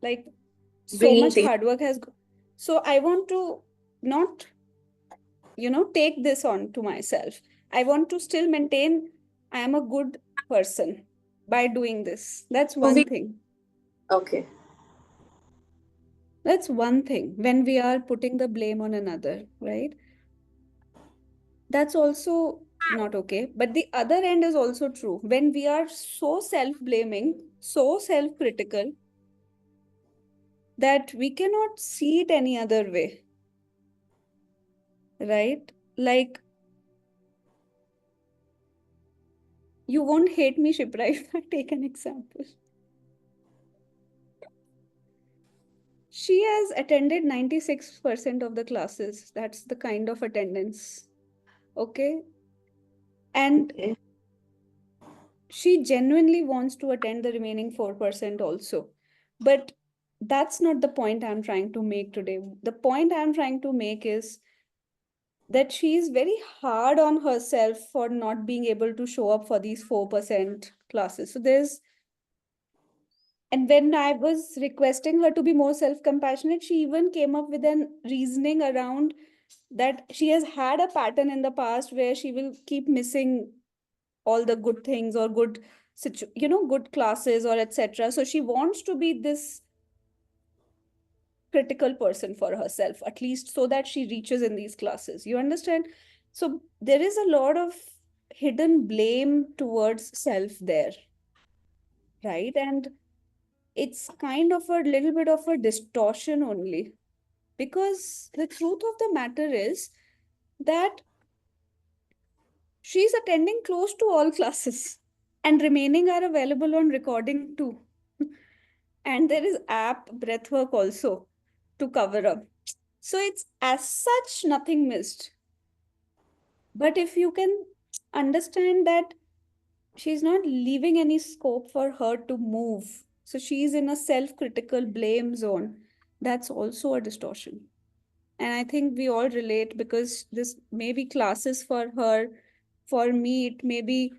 like so Bringing much things. hard work has. So I want to not, take this on to myself. I want to still maintain I am a good person by doing this. That's So one we thing. okay. That's one thing when we are putting the blame on another, right? That's also not okay. But the other end is also true. When we are so self-blaming, so self-critical, that we cannot see it any other way, right? Like, you won't hate me, Shipra, if I take an example. She has attended 96% of the classes. That's the kind of attendance. Okay. And Okay. she genuinely wants to attend the remaining 4% also. But that's not the point I'm trying to make today. The point I'm trying to make is that she is very hard on herself for not being able to show up for these 4% classes. So and when I was requesting her to be more self compassionate, she even came up with an reasoning around that she has had a pattern in the past where she will keep missing all the good things, or good good classes, or etc. So she wants to be this critical person for herself, at least so that she reaches in these classes, you understand? So there is a lot of hidden blame towards self there, right? And it's kind of a little bit of a distortion only, because the truth of the matter is that she's attending close to all classes, and remaining are available on recording too. And there is app Breathwork also to cover up. So it's as such nothing missed. But if you can understand that she's not leaving any scope for her to move, so she's in a self critical blame zone, that's also a distortion. And I think we all relate, because this may be classes for her. For me, it may be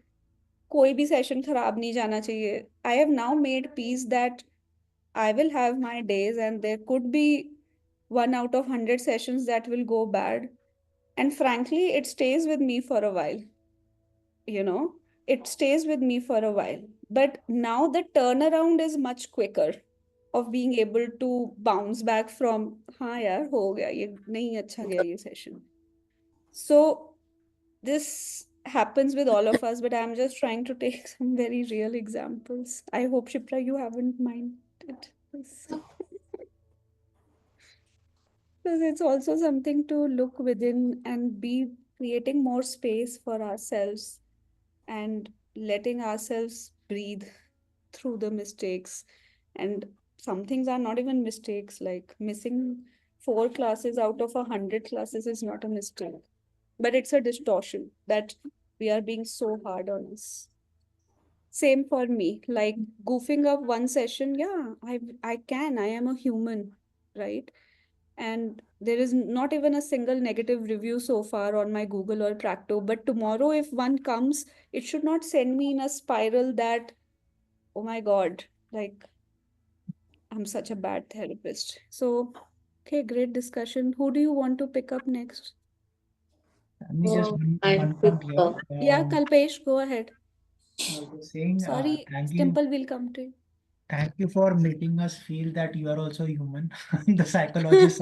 कोई भी session खराब नहीं जाना चाहिए. I have now made peace that I will have my days, and there could be one out of 100 sessions that will go bad. And frankly, it stays with me for a while, you know, it stays with me for a while. But now the turnaround is much quicker of being able to bounce back from, हाँ यार हो गया ये नहीं अच्छा गया ये session. So this happens with all of us, but I'm just trying to take some very real examples. I hope, Shipra, you haven't minded this. Because it's also something to look within and be creating more space for ourselves and letting ourselves breathe through the mistakes. And some things are not even mistakes, like missing 4 classes out of 100 classes is not a mistake, but it's a distortion that we are being so hard on us. Same for me, like goofing up one session. Yeah, I am a human, right? And there is not even a single negative review so far on my Google or Practo. But tomorrow, if one comes, it should not send me in a spiral that, oh my God, like I'm such a bad therapist. So, okay, great discussion. Who do you want to pick up next? Me just I'll one pick point here. Yeah, Kalpesh, go ahead. I was saying, Sorry, Dimple will come to you. thank you for making us feel that you are also human. The psychologists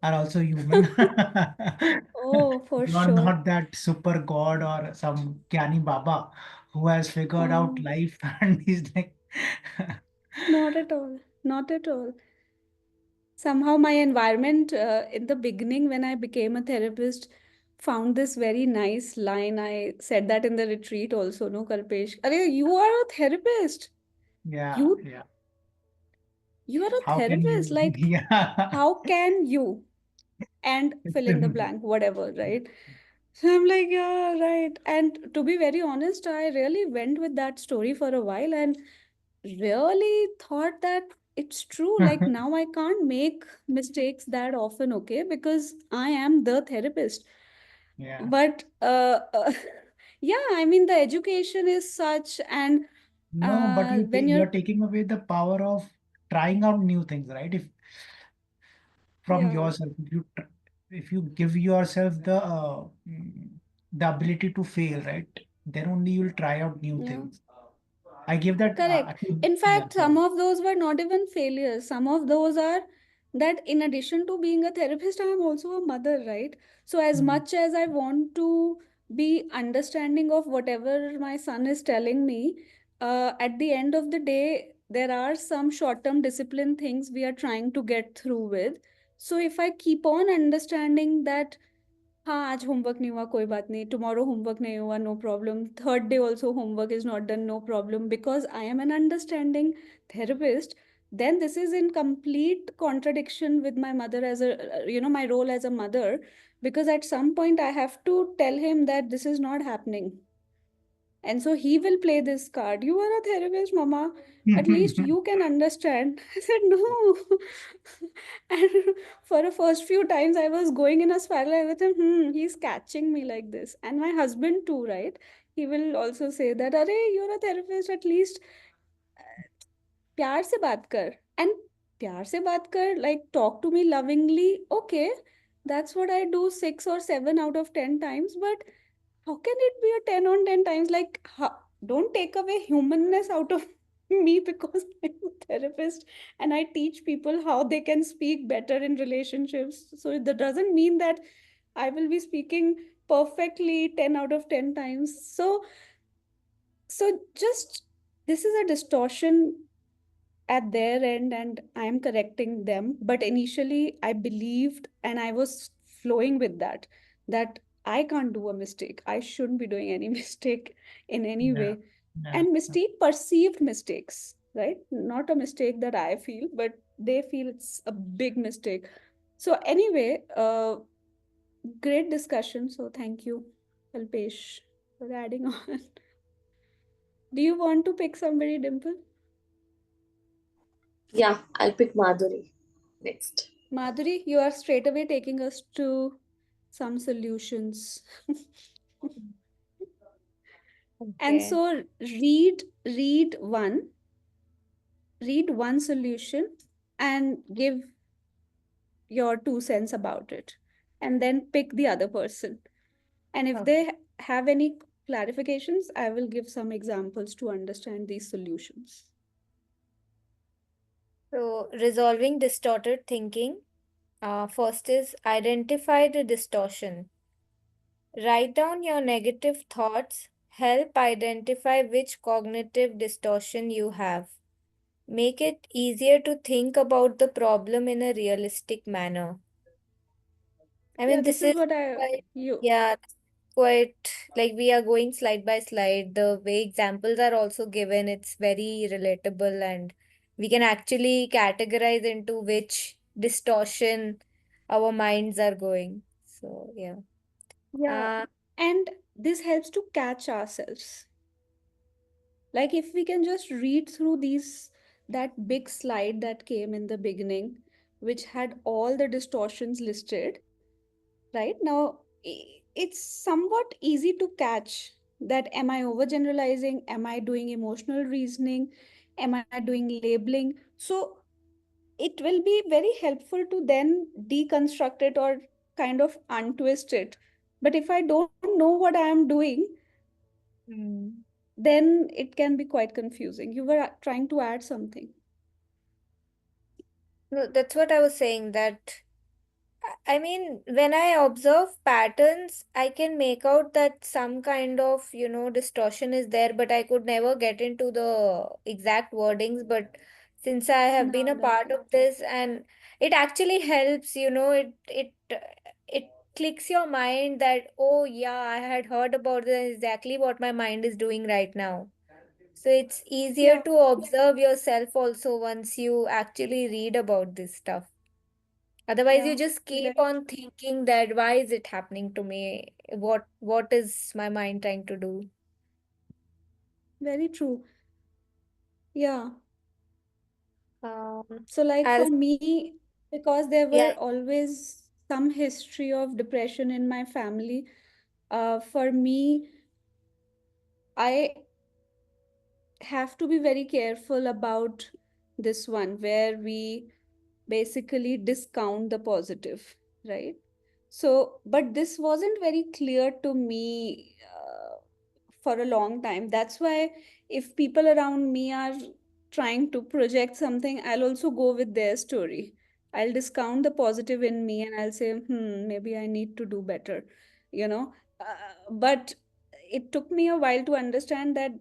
are also human. Oh, for You are sure. not that super god or some Kyani Baba who has figured out Oh, life and he's like, not at all. Not at all. Somehow my environment in the beginning when I became a therapist found this very nice line. I said that in the retreat also, no, Kalpesh. Arey, you are a therapist. yeah, You yeah. you are a How can therapist. you? Like, Yeah. how can you? And fill in the blank, whatever, right? So I'm like, yeah, right. And to be very honest, I really went with that story for a while and really thought that it's true. Like now I can't make mistakes that often, okay, because I am the therapist. Yeah. But yeah, I mean, the education is such, and No, but when you you're, are taking away the power of trying out new things, right? If from yeah, yourself, if you give yourself the ability to fail, right? Then only you'll try out new yeah. things. I give that. Correct. In Yeah. fact, some of those were not even failures. Some of those are that in addition to being a therapist, I am also a mother, right? So, as Mm. much as I want to be understanding of whatever my son is telling me, at the end of the day, there are some short-term discipline things we are trying to get through with. So, if I keep on understanding that हाँ आज homework नहीं हुआ कोई बात नहीं tomorrow homework नहीं हुआ no problem third day also homework is not done no problem because I am an understanding therapist then this is in complete contradiction with my mother as a my role as a mother because at some point I have to tell him that this is not happening and so he will play this card. You are a therapist, Mama. At least you can understand. I said, no. And for the first few times, I was going in a spiral with him. He's catching me like this. And my husband, too, right? He will also say that, Arey, you're a therapist. At least प्यार से बात कर and प्यार से बात कर like talk to me lovingly okay that's what I do 6 or 7 out of 10 times but how can it be a 10 on 10 times like don't take away humanness out of me because I'm a therapist and I teach people how they can speak better in relationships so that doesn't mean that I will be speaking perfectly 10 out of 10 times so just this is a distortion at their end and I am correcting them. But initially, I believed and I was flowing with that I can't do a mistake. I shouldn't be doing any mistake in any Yeah. way. Yeah. And mistake, perceived mistakes, right? Not a mistake that I feel, but they feel it's a big mistake. So, anyway, great discussion. So, thank you, Kalpesh, for adding on. Do you want to pick somebody, Dimple? Yeah, I'll pick Madhuri next. Madhuri, you are straight away taking us to some solutions. And Okay. so read one solution and give your 2 cents about it. and then pick the other person. And if Okay. they have any clarifications, I will give some examples to understand these solutions. So, resolving distorted thinking. First is identify the distortion. Write down your negative thoughts. Help identify which cognitive distortion you have. Make it easier to think about the problem in a realistic manner. I Yeah, mean, this this is is what I quite, you yeah, quite like we are going slide by slide. The way examples are also given, it's very relatable, and we can actually categorize into which distortion our minds are going. So, yeah. yeah, Uh, and this helps to catch ourselves. Like if we can just read through these that big slide that came in the beginning, which had all the distortions listed, right? Now it's somewhat easy to catch that am I overgeneralizing? Am I doing emotional reasoning? Am I doing labeling? So it will be very helpful to then deconstruct it or kind of untwist it. But if I don't know what I am doing, hmm. then it can be quite confusing. You were trying to add something. No, that's what I was saying that I mean, when I observe patterns, I can make out that some kind of, distortion is there, but I could never get into the exact wordings. But since I have been a Nada. part of this, and it actually helps, it clicks your mind that, oh yeah, I had heard about this, exactly what my mind is doing right now. So it's easier Yeah, to observe yourself also once you actually read about this stuff. Otherwise, you yeah, just keep very on thinking that why is it happening to me? What is my mind trying to do? very true. Yeah. Um, So, like I'll for me, because there yeah, were always some history of depression in my family, for me, I have to be very careful about this one where we basically discount the positive, right? So, but this wasn't very clear to me for a long time. That's why if people around me are trying to project something, I'll also go with their story. I'll discount the positive in me and I'll say, maybe I need to do better, you know. But it took me a while to understand that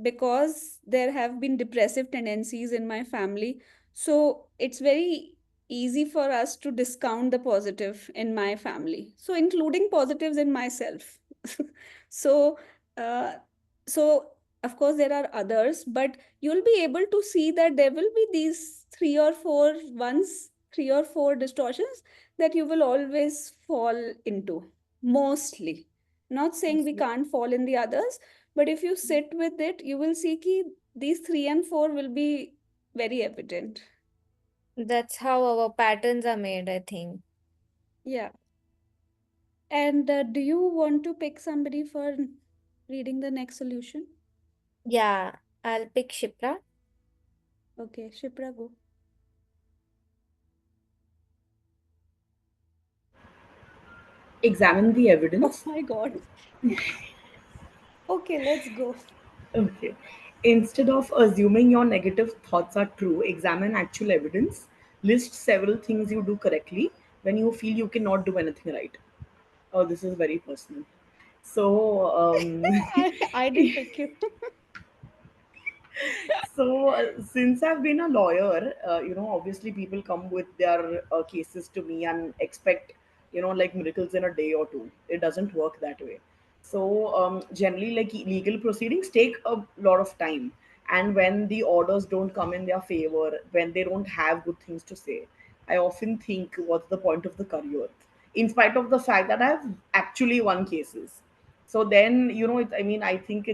because there have been depressive tendencies in my family. So it's very easy for us to discount the positive in my family. So including positives in myself. so, uh, so of course there are others, but you'll be able to see that there will be these three or four distortions that you will always fall into, mostly. Not saying we yes, can't fall in the others, but if you sit with it, you will see ki these three and four will be very evident. that's how our patterns are made, I think. Yeah. And do you want to pick somebody for reading the next solution? Yeah, I'll pick Shipra. Okay, Shipra, go. Examine the Oh evidence. my God. Okay, let's go. Okay. Instead of assuming your negative thoughts are true, examine actual evidence. List several things you do correctly when you feel you cannot do anything right. Oh, this is very personal. So, I didn't pick you. since I've been a lawyer, obviously people come with their cases to me and expect, like miracles in a day or two. It doesn't work that way. So, generally, like legal proceedings take a lot of time. And when the orders don't come in their favor, when they don't have good things to say, I often think, what's the point of the career? In spite of the fact that I've actually won cases. So then, I think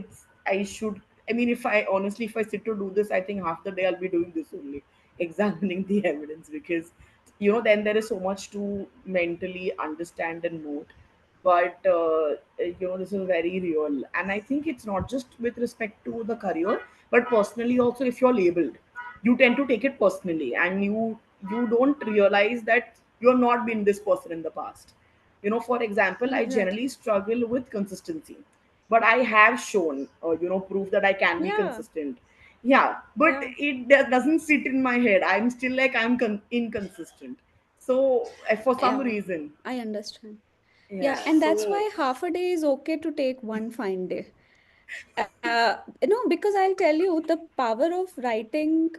I should, if I honestly, if I sit to do this, I think half the day I'll be doing this only, examining the evidence, because, then there is so much to mentally understand and note. But, this is very real. And I think it's not just with respect to the career, but personally also, if you're labeled, you tend to take it personally, and you don't realize that You have not been this person in the past. For example, I Exactly. generally struggle with consistency, but I have shown, proof that I can be Yeah. consistent. Yeah, but Yeah. it doesn't sit in my head. I'm still like inconsistent. So for some Yeah. reason, I understand. Yeah, yeah. and that's So why half a day is okay to take one fine day. Because I'll tell you the power of writing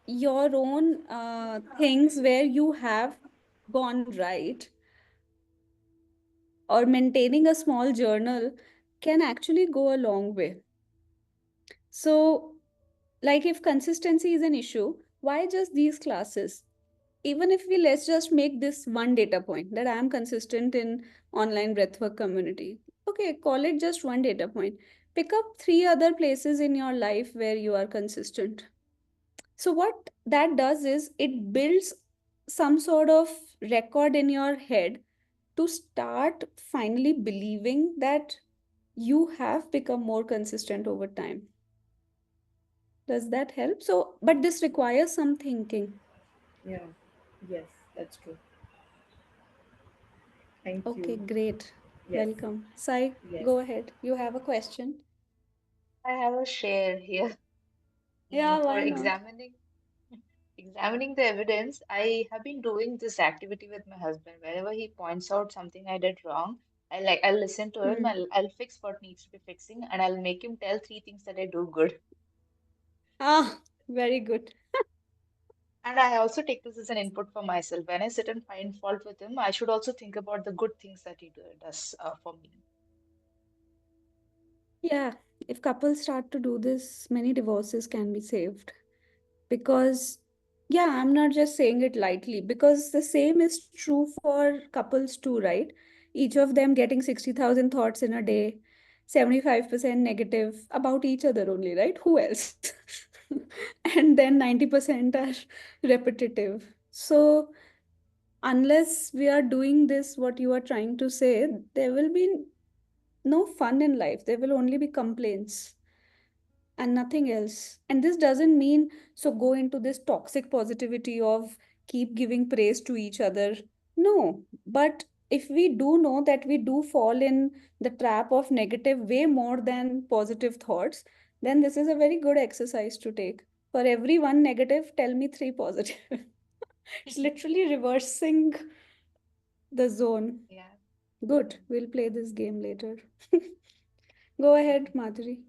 your own things where you have gone right, or maintaining a small journal can actually go a long way. So, like if consistency is an issue, why just these classes? Even if we let's just make this one data point that I am consistent in online breathwork community. Okay, call it just one data point. Pick up three other places in your life where you are consistent. So what that does is it builds some sort of record in your head to start finally believing that you have become more consistent over time. Does that help? So, but this requires some thinking. yeah, yes, that's true. Thank Okay, you. great. Yes, Welcome. Sai, yes. go ahead. You have a question? I have a share here. Yeah, For why not? examining the evidence, I have been doing this activity with my husband. Wherever he points out something I did wrong, I'll listen to him, Hmm. I'll fix what needs to be fixing, and I'll make him tell three things that I do good. Ah, very good. And I also take this as an input for myself. When I sit and find fault with him, I should also think about the good things that does for me. Yeah, if couples start to do this, many divorces can be saved. Because, yeah, I'm not just saying it lightly, because the same is true for couples too, right? Each of them getting 60,000 thoughts in a day, 75% negative about each other only, right? Who else? And then 90% are repetitive. So, unless we are doing this, what you are trying to say, there will be no fun in life. There will only be complaints and nothing else. And this doesn't mean so go into this toxic positivity of keep giving praise to each other. No, but if we do know that we do fall in the trap of negative way more than positive thoughts, then this is a very good exercise to take. For every one negative, tell me three positive. It's literally reversing the zone. Yeah. Good. We'll play this game later. Go ahead, Madhuri.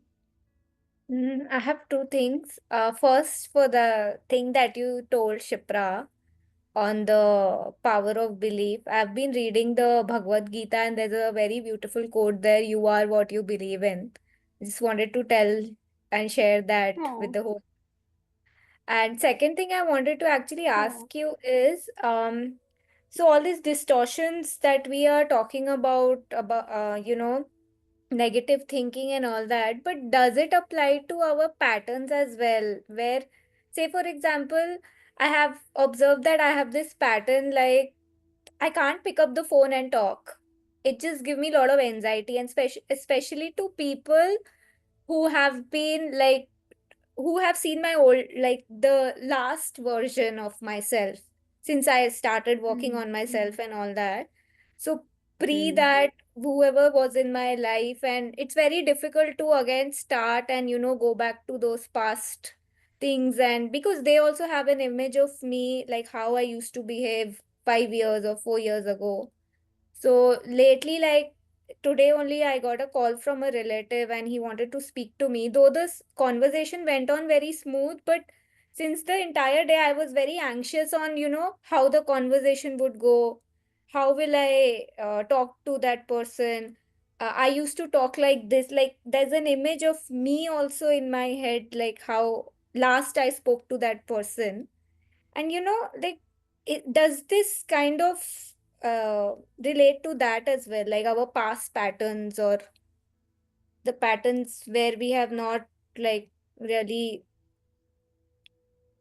I have two things. First, for the thing that you told Shipra on the power of belief, I've been reading the Bhagavad Gita, and there's a very beautiful quote there: "You are what you believe in." Just wanted to tell and share that with Oh, the whole. And second thing I wanted to actually oh. ask you is, so all these distortions that we are talking about, negative thinking and all that, but does it apply to our patterns as well? Where, say, for example, I have observed that I have this pattern like I can't pick up the phone and talk. It just give me a lot of anxiety, and especially to people who have been like who have seen my old, like the last version of myself since I started working Hmm. on myself and all that. So pre Mm, that, whoever was in my life, and it's very difficult to again start and go back to those past things, and because they also have an image of me, like how I used to behave 5 years or 4 years ago. So lately, like today only, I got a call from a relative and he wanted to speak to me. Though this conversation went on very smooth, but since the entire day, I was very anxious on, how the conversation would go. How will I talk to that person? I used to talk like this. Like there's an image of me also in my head, like how last I spoke to that person. And like, does this kind of uh, relate to that as well, like our past patterns or the patterns where we have not like really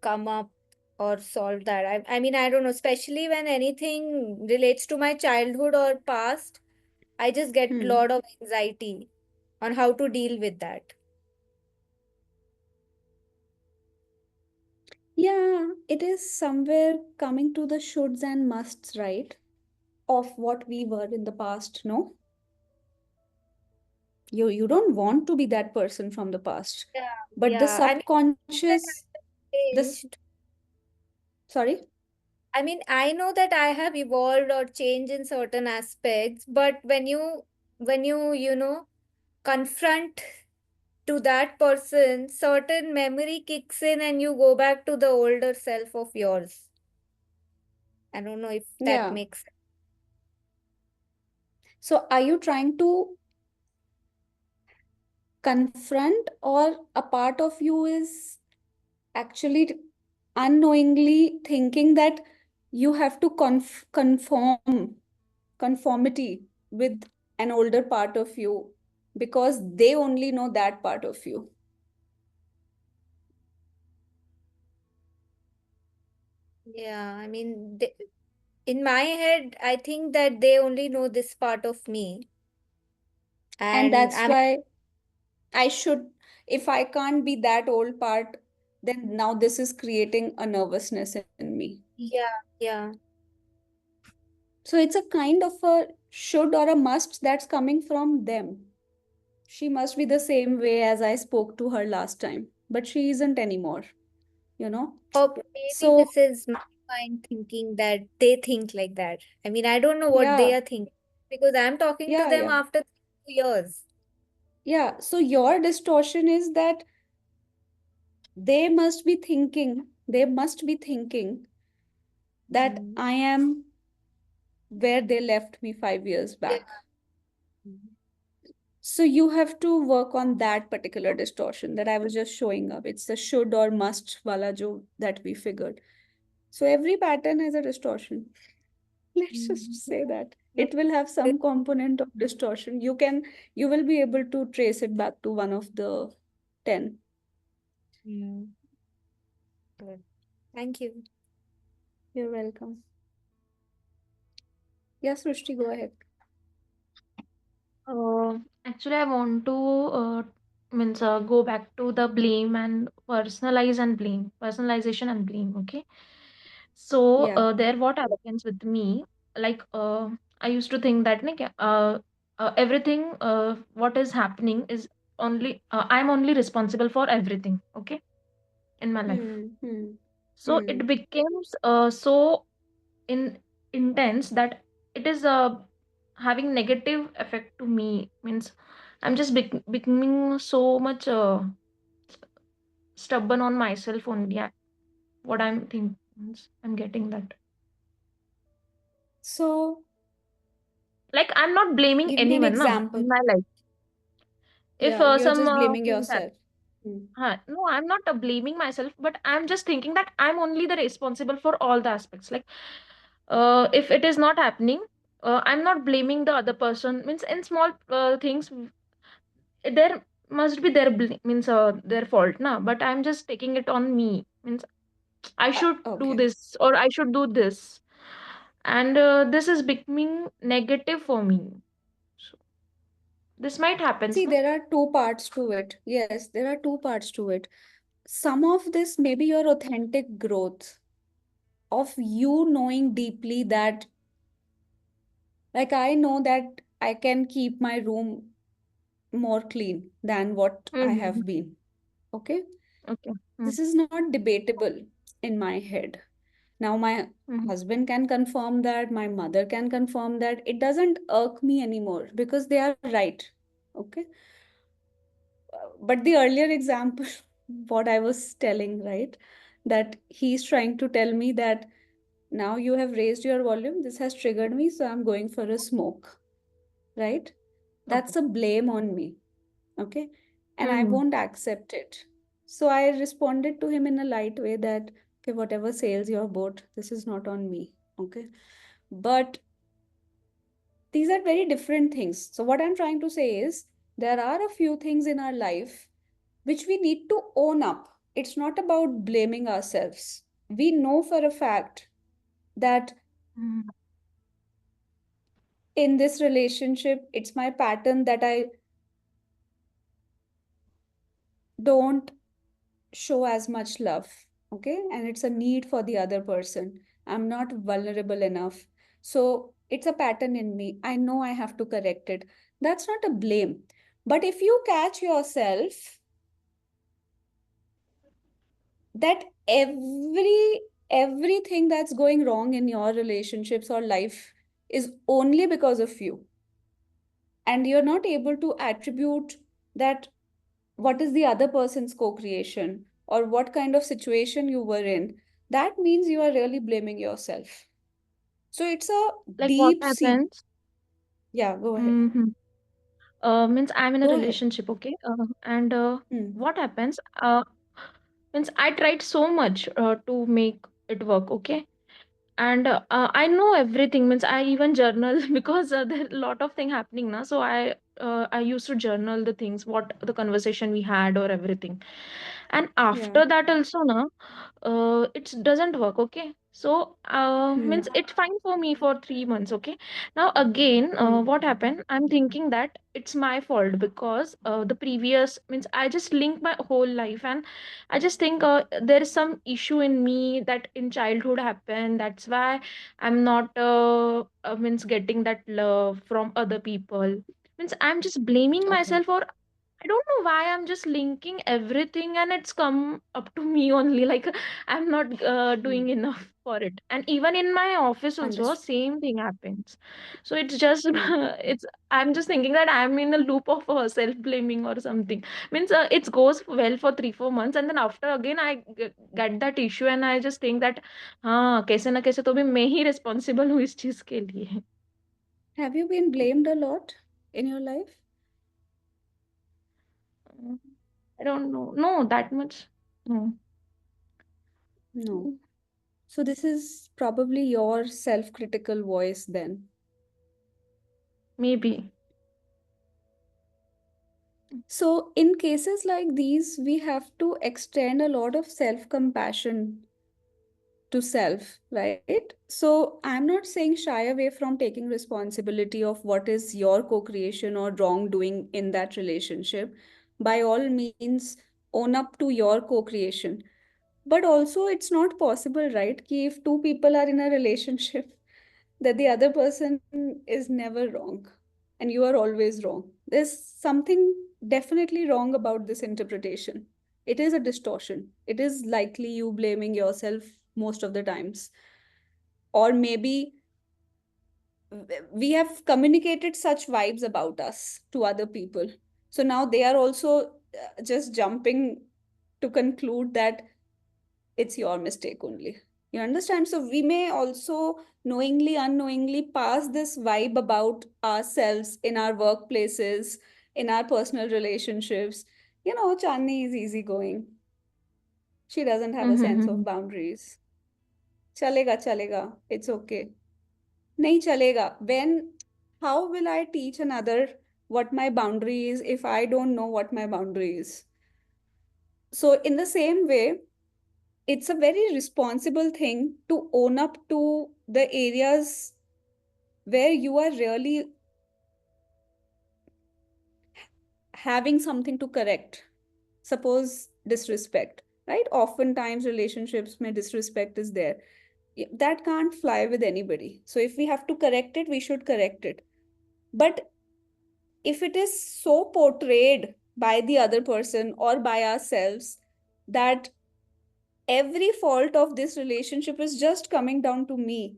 come up or solved that? I mean, I don't know, especially when anything relates to my childhood or past, I just get a Hmm. lot of anxiety on how to deal with that. Yeah, it is somewhere coming to the shoulds and musts, right? Of what we were in the past, no? You don't want to be that person from the past. Yeah, But the yeah. I mean, that subconscious, I have this, changed. sorry? I mean, I know that I have evolved or changed in certain aspects, but when you confront to that person, certain memory kicks in and you go back to the older self of yours. I don't know if that Yeah. makes sense. So are you trying to confront, or a part of you is actually unknowingly thinking that you have to conformity with an older part of you because they only know that part of you? Yeah, I mean, in my head, I think that they only know this part of me. And And that's I'm, why I should, if I can't be that old part, then now this is creating a nervousness in me. yeah, yeah. So it's a kind of a should or a must that's coming from them. She must be the same way as I spoke to her last time, but she isn't anymore, you know? Or maybe So, this is my mind thinking that they think like that. I mean, I don't know what they yeah, are thinking because I'm talking to yeah, them yeah, after 3 years. yeah. So, your distortion is that they must be thinking that Mm. I am where they left me 5 years Yeah. back. So you have to work on that particular distortion that I was just showing up. It's the should or must wala jo that we figured. So every pattern has a distortion. Let's just Mm. say that No, it will have this- some component of distortion. You will be able to trace it back to one of the 10. Mm. Good. Thank you. You're welcome. Yes, Srushti, go ahead. Actually, I want to means go back to the blame and personalization and blame. Okay, so Yeah. there, what happens with me? Like, I used to think that like, everything what is happening is only I'm only responsible for everything. Okay, in my life. Hmm. Hmm. So Hmm. it becomes so in intense that it is having negative effect to me. Means I'm just becoming so much stubborn on myself only. What I'm thinking, I'm getting that. So Like, I'm not blaming give me an anyone now example. in my life. If Yeah, you're some just blaming things happen, yourself. Hmm. no, I'm not blaming myself, but I'm just thinking that I'm only the responsible for all the aspects. Like, if it is not happening, I'm not blaming the other person. Means in small things, there must be means their fault now, but I'm just taking it on me. Means I should do Okay. this or I should do this, and this is becoming negative for me. So this might happen, See, no? there are two parts to it. Yes, there are two parts to it. Some of this may be your authentic growth of you knowing deeply that, like, I know that I can keep my room more clean than what I Mm-hmm. have been. Okay. Okay. This is not debatable in my head. Now, my Mm-hmm. husband can confirm that, my mother can confirm that. It doesn't irk me anymore because they are right. Okay. But the earlier example, what I was telling, right? That he's trying to tell me that now you have raised your volume, this has triggered me, so I'm going for a smoke, right? Okay. That's a blame on me, okay? And I Mm-hmm. won't accept it. So I responded to him in a light way that, okay, whatever sails your boat, this is not on me, okay? But these are very different things. So what I'm trying to say is there are a few things in our life which we need to own up. It's not about blaming ourselves. We know for a fact that Mm-hmm. in this relationship, it's my pattern that I don't show as much love. okay? And it's a need for the other person. I'm not vulnerable enough. So it's a pattern in me. I know I have to correct it. That's not a blame. But if you catch yourself that everything that's going wrong in your relationships or life is only because of you, and you're not able to attribute that what is the other person's co-creation or what kind of situation you were in, that means you are really blaming yourself. So it's a Like what deep seat. happens? Yeah, go ahead. Mm-hmm. Means I'm in a Go ahead. relationship, okay? And Hmm. what happens? Means I tried so much to make it work, okay? And I know everything. Means I even journal because there are a lot of thing happening now. So I used to journal the things, what the conversation we had or everything. And Yeah. after that also now, it doesn't work, okay? So Hmm. means it's fine for me for 3 months, okay? Now again, Hmm. what happened, I'm thinking that it's my fault because the previous, means I just link my whole life, and I just think there is some issue in me that in childhood happened, that's why I'm not means getting that love from other people. Means I'm just blaming Okay. myself, or I don't know why I'm just linking everything and it's come up to me only. Like I'm not Hmm. doing enough for it. And even in my office also, Understood. same thing happens. So it's just Hmm. it's I'm just thinking that I'm in a loop of self blaming or something. Means it goes well for 3 4 months, and then after again I get that issue, and I just think that हाँ कैसे ना कैसे तो भी मैं ही responsible हूँ इस चीज के लिए. Have you been blamed a lot in your life? Mm, I don't know. No, that much. No. No. So this is probably your self-critical voice then. Maybe. So in cases like these, we have to extend a lot of self-compassion to self, right? So I'm not saying shy away from taking responsibility of what is your co-creation or wrongdoing in that relationship. By all means, own up to your co-creation. But also, it's not possible, right? Ki if two people are in a relationship, that the other person is never wrong and you are always wrong. There's something definitely wrong about this interpretation. It is a distortion. It is likely you blaming yourself most of the times. Or maybe we have communicated such vibes about us to other people. So now they are also just jumping to conclude that it's your mistake only. You understand? So we may also knowingly, unknowingly pass this vibe about ourselves in our workplaces, in our personal relationships. You know, Chandni is easygoing. She doesn't have a sense of Mm-hmm. boundaries. Chalega, chalega. It's okay. Nahi chalega. When, how will I teach another what my boundary is if I don't know what my boundary is? So, in the same way, it's a very responsible thing to own up to the areas where you are really having something to correct. Suppose disrespect, right? Oftentimes relationships may disrespect is there. That can't fly with anybody. So if we have to correct it, we should correct it. But if it is so portrayed by the other person or by ourselves that every fault of this relationship is just coming down to me,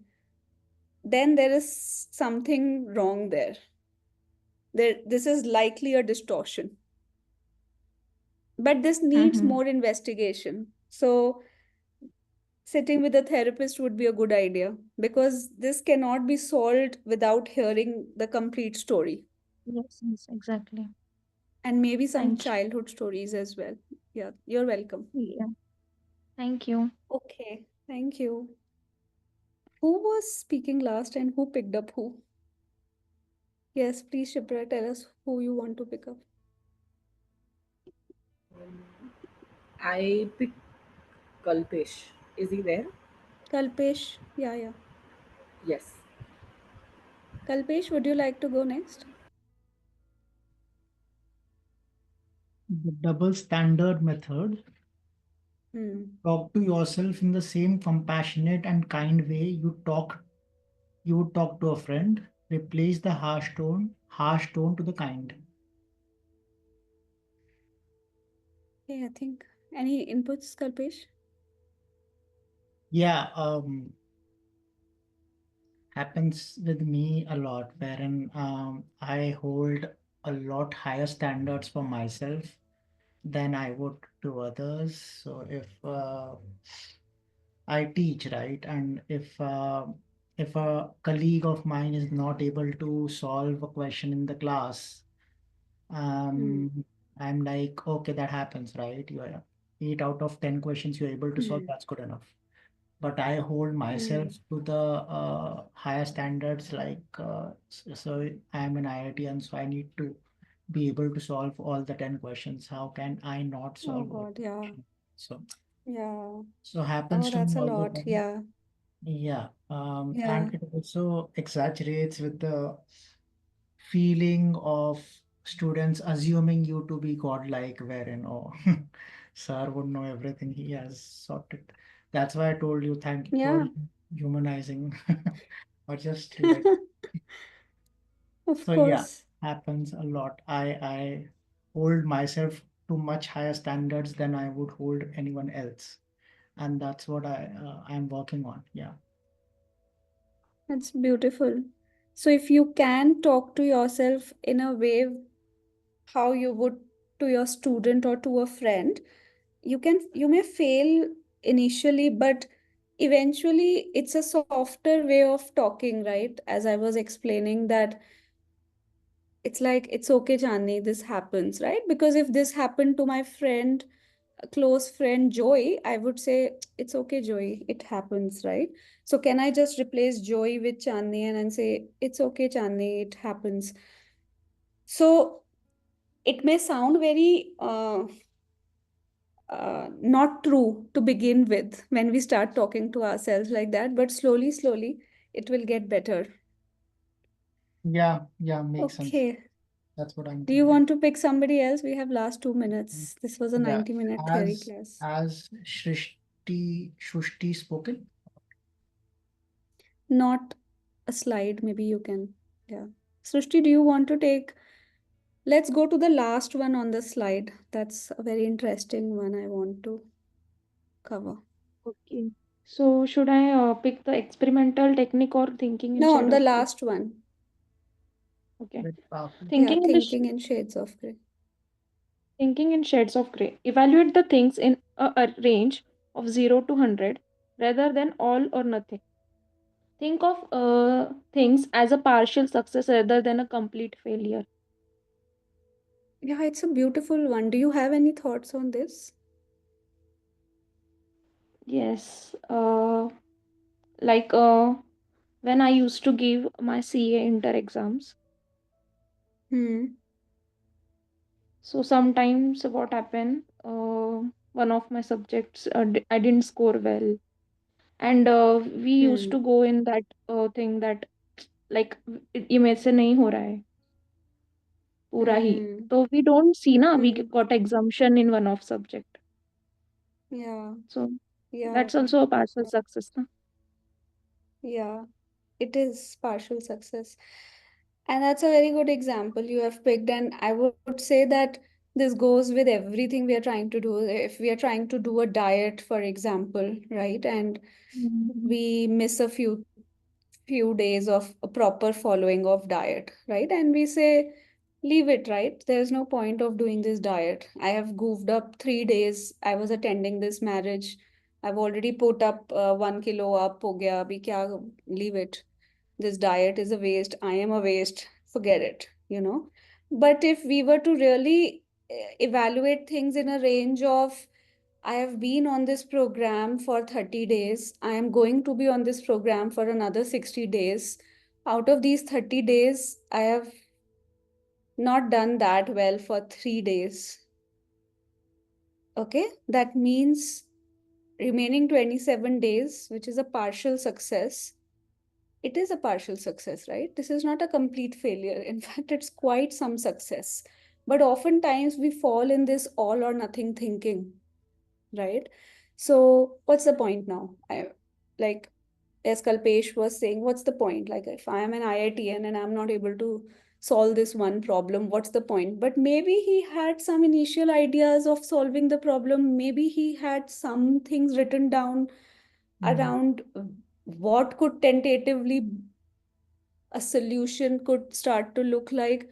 then there is something wrong there. This is likely a distortion. But this needs Mm-hmm. more investigation. So sitting with a therapist would be a good idea because this cannot be solved without hearing the complete story Yes, yes, exactly. and maybe some Thank childhood stories as well. Yeah, you're welcome. you. Yeah. Thank you. Okay, thank you. Who was speaking last and who picked up who? Yes, please, Shipra, tell us who you want to pick up. I pick Kalpesh. Is he there? Kalpesh, yeah, yeah. Yes. Kalpesh, would you like to go next? The double standard method. Hmm. Talk to yourself in the same compassionate and kind way you would talk to a friend. Replace the harsh tone to the kind. Okay, I think any inputs, Kalpesh? Yeah, happens with me a lot, wherein I hold a lot higher standards for myself than I would to others. So if I teach, right, and if a colleague of mine is not able to solve a question in the class, Hmm. I'm like, okay, that happens, right? You are 8 out of 10 questions you're able to solve, Hmm. that's good enough. But I hold myself Hmm. to the higher standards, like so I'm an IIT, so I need to be able to solve all the 10 questions. How can I not Oh solve all God, the yeah. questions? Yeah. So happens Oh, to that's me a all the lot. time. Yeah. Yeah, and Yeah. it also exaggerates with the feeling of students assuming you to be godlike, wherein, oh, sir would know everything, he has sorted. That's why I told you, thank you for Yeah. humanizing, or just like, Of so yeah, course. happens a lot. I hold myself to much higher standards than I would hold anyone else, and that's what I'm working on. Yeah. That's beautiful. So if you can talk to yourself in a way how you would to your student or to a friend, you may fail initially, but eventually it's a softer way of talking, right? As I was explaining that it's like, it's okay, Chandni, this happens, right? Because if this happened to my friend, a close friend Joy, I would say, it's okay, Joy, it happens, right? So can I just replace Joy with Chandni and say, it's okay, Chandni, it happens? So it may sound very not true to begin with when we start talking to ourselves like that, but slowly, slowly, it will get better. Yeah, yeah, makes sense. Okay. That's what I'm Do you thinking. want to pick somebody else? We have last 2 minutes. This was a Yeah, 90-minute theory as class. as Shushti spoken. Not a slide, maybe you can. Yeah. Srushti, do you want to take? Let's go to the last one on the slide. That's a very interesting one I want to cover. Okay. So should I pick the experimental technique or thinking in No, shade on the of gray? last one. Okay. Very powerful. Yeah, Thinking in the thinking in shades of gray. thinking in shades of gray. Evaluate the things in a range of 0 to 100 rather than all or nothing. Think of things as a partial success rather than a complete failure. Yeah, it's a beautiful one. Do you have any thoughts on this? Yes. Like when I used to give my CA inter exams. Hmm. So sometimes what happened, one of my subjects I didn't score well, and we used to Hmm. go in that thing that like ये मेरे से नहीं हो रहा है पूरा ही. Hmm. So we don't see ना, we Hmm. got exemption in one of subject. Yeah. So Yeah. that's also a partial success na? Yeah. It is partial success. And that's a very good example you have picked. And I would say that this goes with everything we are trying to do. If we are trying to do a diet, for example, right? And Mhm. we miss a few days of a proper following of diet, right? And we say, leave it, right? There's no point of doing this diet. I have goofed up 3 days. I was attending this marriage. I've already put up 1 kilo up. Ho gaya, abhi kya, leave it. This diet is a waste. I am a waste. Forget it. But if we were to really evaluate things in a range of, I have been on this program for 30 days. I am going to be on this program for another 60 days. Out of these 30 days, I have not done that well for 3 days. Okay. That means remaining 27 days, which is a partial success. It is a partial success, right? This is not a complete failure. In fact, it's quite some success. But oftentimes we fall in this all or nothing thinking, right? So what's the point now? Like as Kalpesh was saying, what's the point? Like if I am an IITN and I'm not able to solve this one problem, what's the point? But maybe he had some initial ideas of solving the problem. Maybe he had some things written down around what could tentatively a solution could start to look like.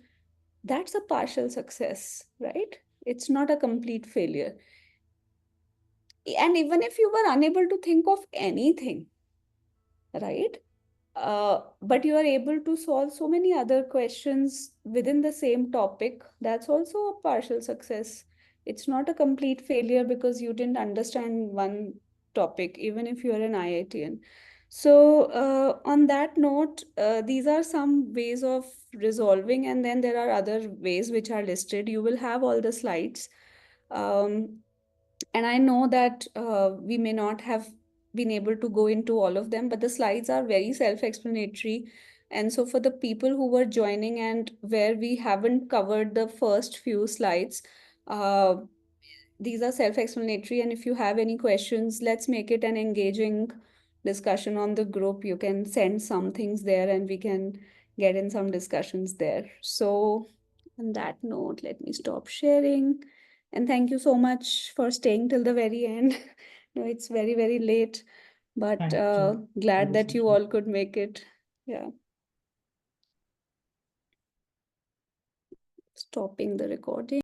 That's a partial success, right? It's not a complete failure. And even if you were unable to think of anything, right? But you are able to solve so many other questions within the same topic, that's also a partial success. It's not a complete failure because you didn't understand one topic, even if you're an IITian. So, on that note, these are some ways of resolving, and then there are other ways which are listed. You will have all the slides. Um, and I know that we may not have been able to go into all of them, but the slides are very self-explanatory. And so for the people who were joining and where we haven't covered the first few slides, uh, these are self-explanatory. And if you have any questions, let's make it an engaging discussion on the group. You can send some things there and we can get in some discussions there. So on that note, let me stop sharing. And thank you so much for staying till the very end. No, it's very, very late, but Thank you. glad Very that you session. all could make it. Yeah. Stopping the recording.